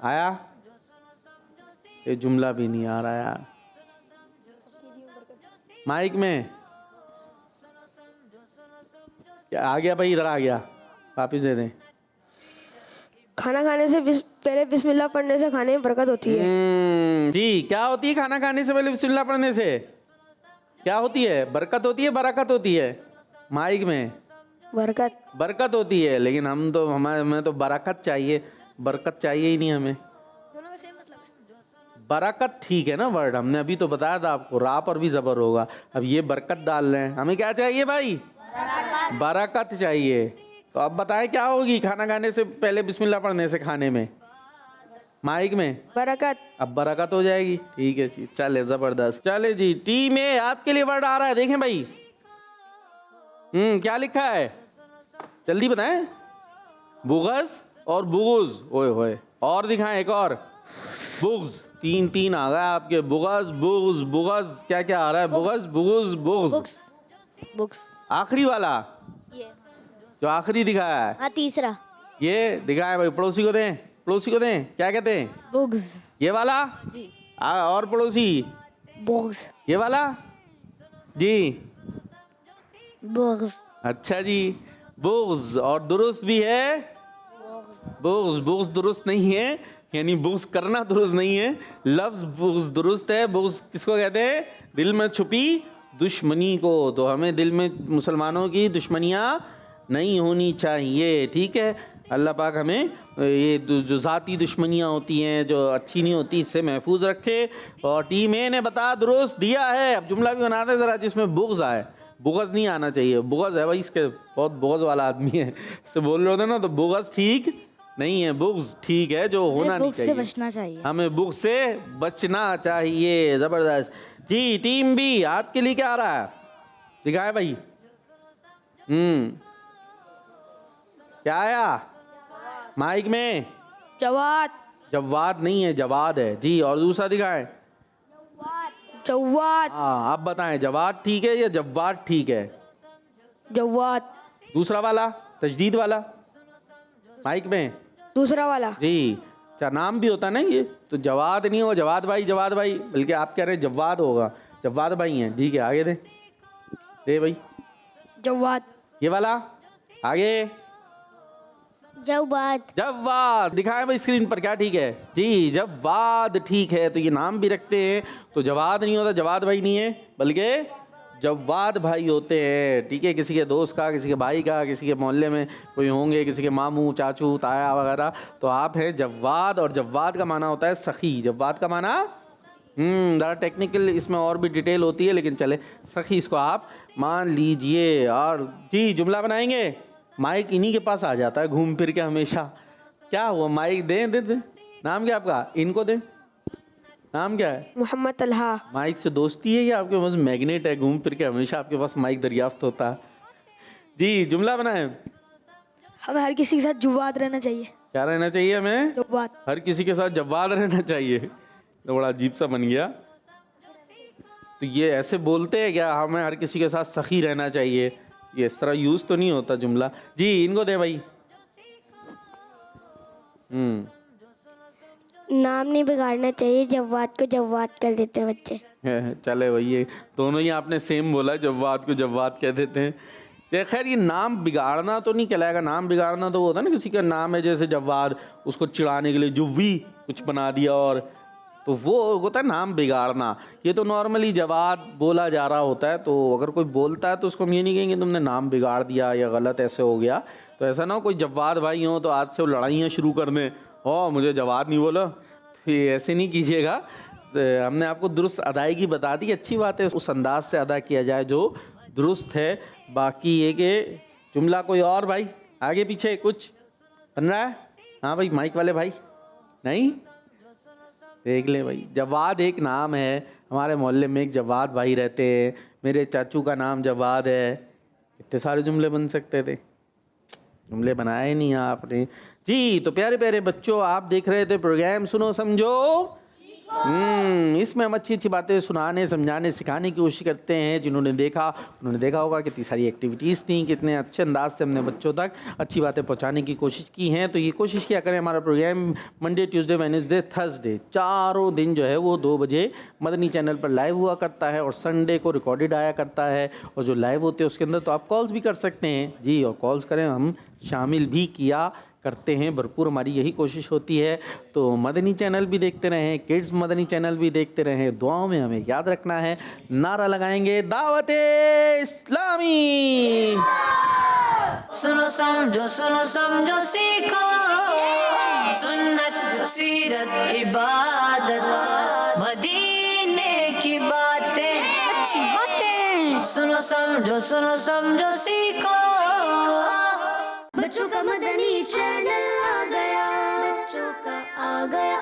आया? ये जुमला भी नहीं आ रहा यार माइक में। क्या आ गया भाई? इधर आ गया, वापिस दे दें। खाना खाने से पहले बिस्मिल्लाह पढ़ने से खाने में बरकत होती है। जी, क्या होती है खाना खाने से पहले बिस्मिल्लाह पढ़ने से? क्या होती है? बरकत होती है, बरकत होती है? माइक में बरकत। बरकत होती है, लेकिन हमें तो बरकत चाहिए, बरकत चाहिए ही नहीं हमें। दोनों का सेम मतलब है। बरकत ठीक है ना वर्ड, हमने अभी तो बताया था आपको, रा पर भी जबर होगा। अब ये बरकत डाल रहे हैं, हमें क्या चाहिए भाई? बरकत चाहिए। तो अब बताएं क्या होगी खाना खाने से पहले बिस्मिल्लाह पढ़ने से खाने में? माइक में बरकत। अब बरकत हो जाएगी। ठीक है जी, चले जबरदस्त। चले जी, टीम ए आपके लिए वर्ड आ रहा है, देखें भाई। क्या लिखा है? जल्दी बताएं। बुगज और बुगुज। ओए होए, और दिखाएं एक और। बुग्ज। तीन आ गया आपके। बुगज बुग्ज बुगज। क्या क्या आ रहा है? बुगज बुगुज बुग्ज। बुक्स। बुक्स। आखिरी वाला ये। जो आखिरी दिखाया है, हाँ, तीसरा। ये दिखाया भाई। पड़ोसी को दें, पड़ोसी को दें। क्या कहते हैं? बुक्स। ये वाला जी। और पड़ोसी बुक्स। ये वाला जी। बुक्स। अच्छा जी, बुग्ज। और दुरुस्त भी है बुग्ज। बुग्ज दुरुस्त नहीं है, यानी बुग्ज करना दुरुस्त नहीं है। लफ्ज बुग्ज दुरुस्त है। बुग्ज किसको कहते हैं? दिल में छुपी दुश्मनी को। तो हमें दिल में मुसलमानों की दुश्मनियाँ नहीं होनी चाहिए। ठीक है, अल्लाह पाक हमें ये जो ज़ाती दुश्मनियाँ होती हैं जो अच्छी नहीं होती इससे महफूज रखे। और टीम ए ने बता दुरुस्त दिया है। अब जुमला भी बनाते ज़रा जिसमें बुग़्ज़ आए। बुग़्ज़ नहीं आना चाहिए, बुग़्ज़ है भाई, इसके बहुत बुग़्ज़ वाला आदमी है, इससे बोल रहे होते ना, तो बुग़्ज़ ठीक नहीं है, बुग़्ज़ ठीक है, जो होना नहीं चाहिए। से बचना चाहिए। हमें बुग़्ज़ से बचना चाहिए। ज़बरदस्त जी। टीम बी आपके लिए क्या आ रहा है, दिखाए भाई। क्या आया माइक में? जवाद। जवाद नहीं है, जवाद है जी। और दूसरा दिखाएं। जवाद। हाँ, आप बताएं जवाद ठीक है या जवाद ठीक है? जवाद। दूसरा वाला तजदीद वाला माइक में दूसरा वाला जी। अच्छा, नाम भी होता है ना ये, तो जवाद नहीं होगा जवाद भाई, बल्कि आप कह रहे हैं जवाद होगा, जवाद भाई हैं। ठीक है, आगे दे भाई। जवाद। ये वाला आगे जवाद दिखाएं भाई स्क्रीन पर, क्या ठीक है जी? जवाद ठीक है। तो ये नाम भी रखते हैं तो जवाद नहीं होता, जवाद भाई नहीं है बल्कि जवाद भाई होते हैं। ठीक है, किसी के दोस्त का, किसी के भाई का, किसी के मोहल्ले में कोई होंगे, किसी के मामू चाचू ताया वगैरह, तो आप हैं जवाद। और जवाद का माना होता है सखी। जवाद का माना ज़रा टेक्निकल इसमें और भी डिटेल होती है, लेकिन चले सखी इसको आप मान लीजिए। और जी जुमला बनाएंगे, माइक इन्हीं के पास आ जाता है घूम फिर के हमेशा। क्या हुआ, माइक दे। नाम क्या आपका? इनको दे। नाम क्या है? मोहम्मद तलहा। माइक से दोस्ती है या आपके पास मैग्नेट है, घूम फिर के हमेशा आपके पास माइक दरियाफ्त होता है? जी जुमला बनाए। हमें हर किसी के साथ जवाद रहना चाहिए। क्या रहना चाहिए हमें? जवाद। हर किसी के साथ जवाद रहना चाहिए। तो बड़ा अजीब सा बन गया। तो ये ऐसे बोलते हैं क्या, हमें हर किसी के साथ सखी रहना चाहिए? ये इस तरह यूज तो नहीं होता जुमला जी। इनको दे भाई। नाम नहीं बिगाड़ना चाहिए, जवाद को जवाद कर देते हैं बच्चे। चले भाई, ये दोनों ही आपने सेम बोला, जवाद को जवाद कह देते हैं। खैर ये नाम बिगाड़ना तो नहीं कहलाएगा। नाम बिगाड़ना तो वो होता है ना, किसी का नाम है जैसे जवाद, उसको चिढ़ाने के लिए जुव्वी कुछ बना दिया, और तो वो होता है नाम बिगाड़ना। ये तो नॉर्मली जवाद बोला जा रहा होता है, तो अगर कोई बोलता है तो उसको हम ये नहीं कहेंगे तुमने नाम बिगाड़ दिया या गलत ऐसे हो गया। तो ऐसा ना हो कोई जवाद भाई हो तो आज से वो लड़ाइयाँ शुरू कर दें, ओ मुझे जवाद नहीं बोला, फिर ऐसे नहीं कीजिएगा। तो हमने आपको दुरुस्त अदायगी बता दी, अच्छी बात है, उस अंदाज से अदा किया जाए जो दुरुस्त है। बाकी ये कि जुमला कोई और भाई आगे पीछे कुछ बन रहा है? हाँ भाई माइक वाले भाई, नहीं देख ले भाई। जवाद एक नाम है, हमारे मोहल्ले में एक जवाद भाई रहते हैं, मेरे चाचू का नाम जवाद है। कितने सारे जुमले बन सकते थे, जुमले बनाए नहीं आपने जी। तो प्यारे प्यारे बच्चों, आप देख रहे थे प्रोग्राम सुनो समझो। इसमें हम अच्छी अच्छी बातें सुनाने, समझाने, सिखाने की कोशिश करते हैं। जिन्होंने देखा उन्होंने देखा होगा कितनी सारी एक्टिविटीज़ थी, कितने अच्छे अंदाज से हमने बच्चों तक अच्छी बातें पहुंचाने की कोशिश की हैं। तो ये कोशिश किया करें, हमारा programme Monday, Tuesday, Wednesday, Thursday चारों दिन जो है वो 2 बजे मदनी चैनल पर लाइव हुआ करता है, और संडे को रिकॉर्डेड आया करता है। और जो लाइव होते हैं उसके अंदर तो आप कॉल्स भी कर सकते हैं जी, और कॉल्स करें, हम शामिल भी किया करते हैं भरपूर, हमारी यही कोशिश होती है। तो मदनी चैनल भी देखते रहें, किड्स मदनी चैनल भी देखते रहें। दुआओं में हमें याद रखना है, नारा लगाएंगे दावत-ए इस्लामी। सुनो समझो सीखो, सुन्नत सीरत इबादत मदीने की बातें, अच्छी बातें। सुनो समझो सीखो। बच्चों का मदनी चैनल आ गया, बच्चों का आ गया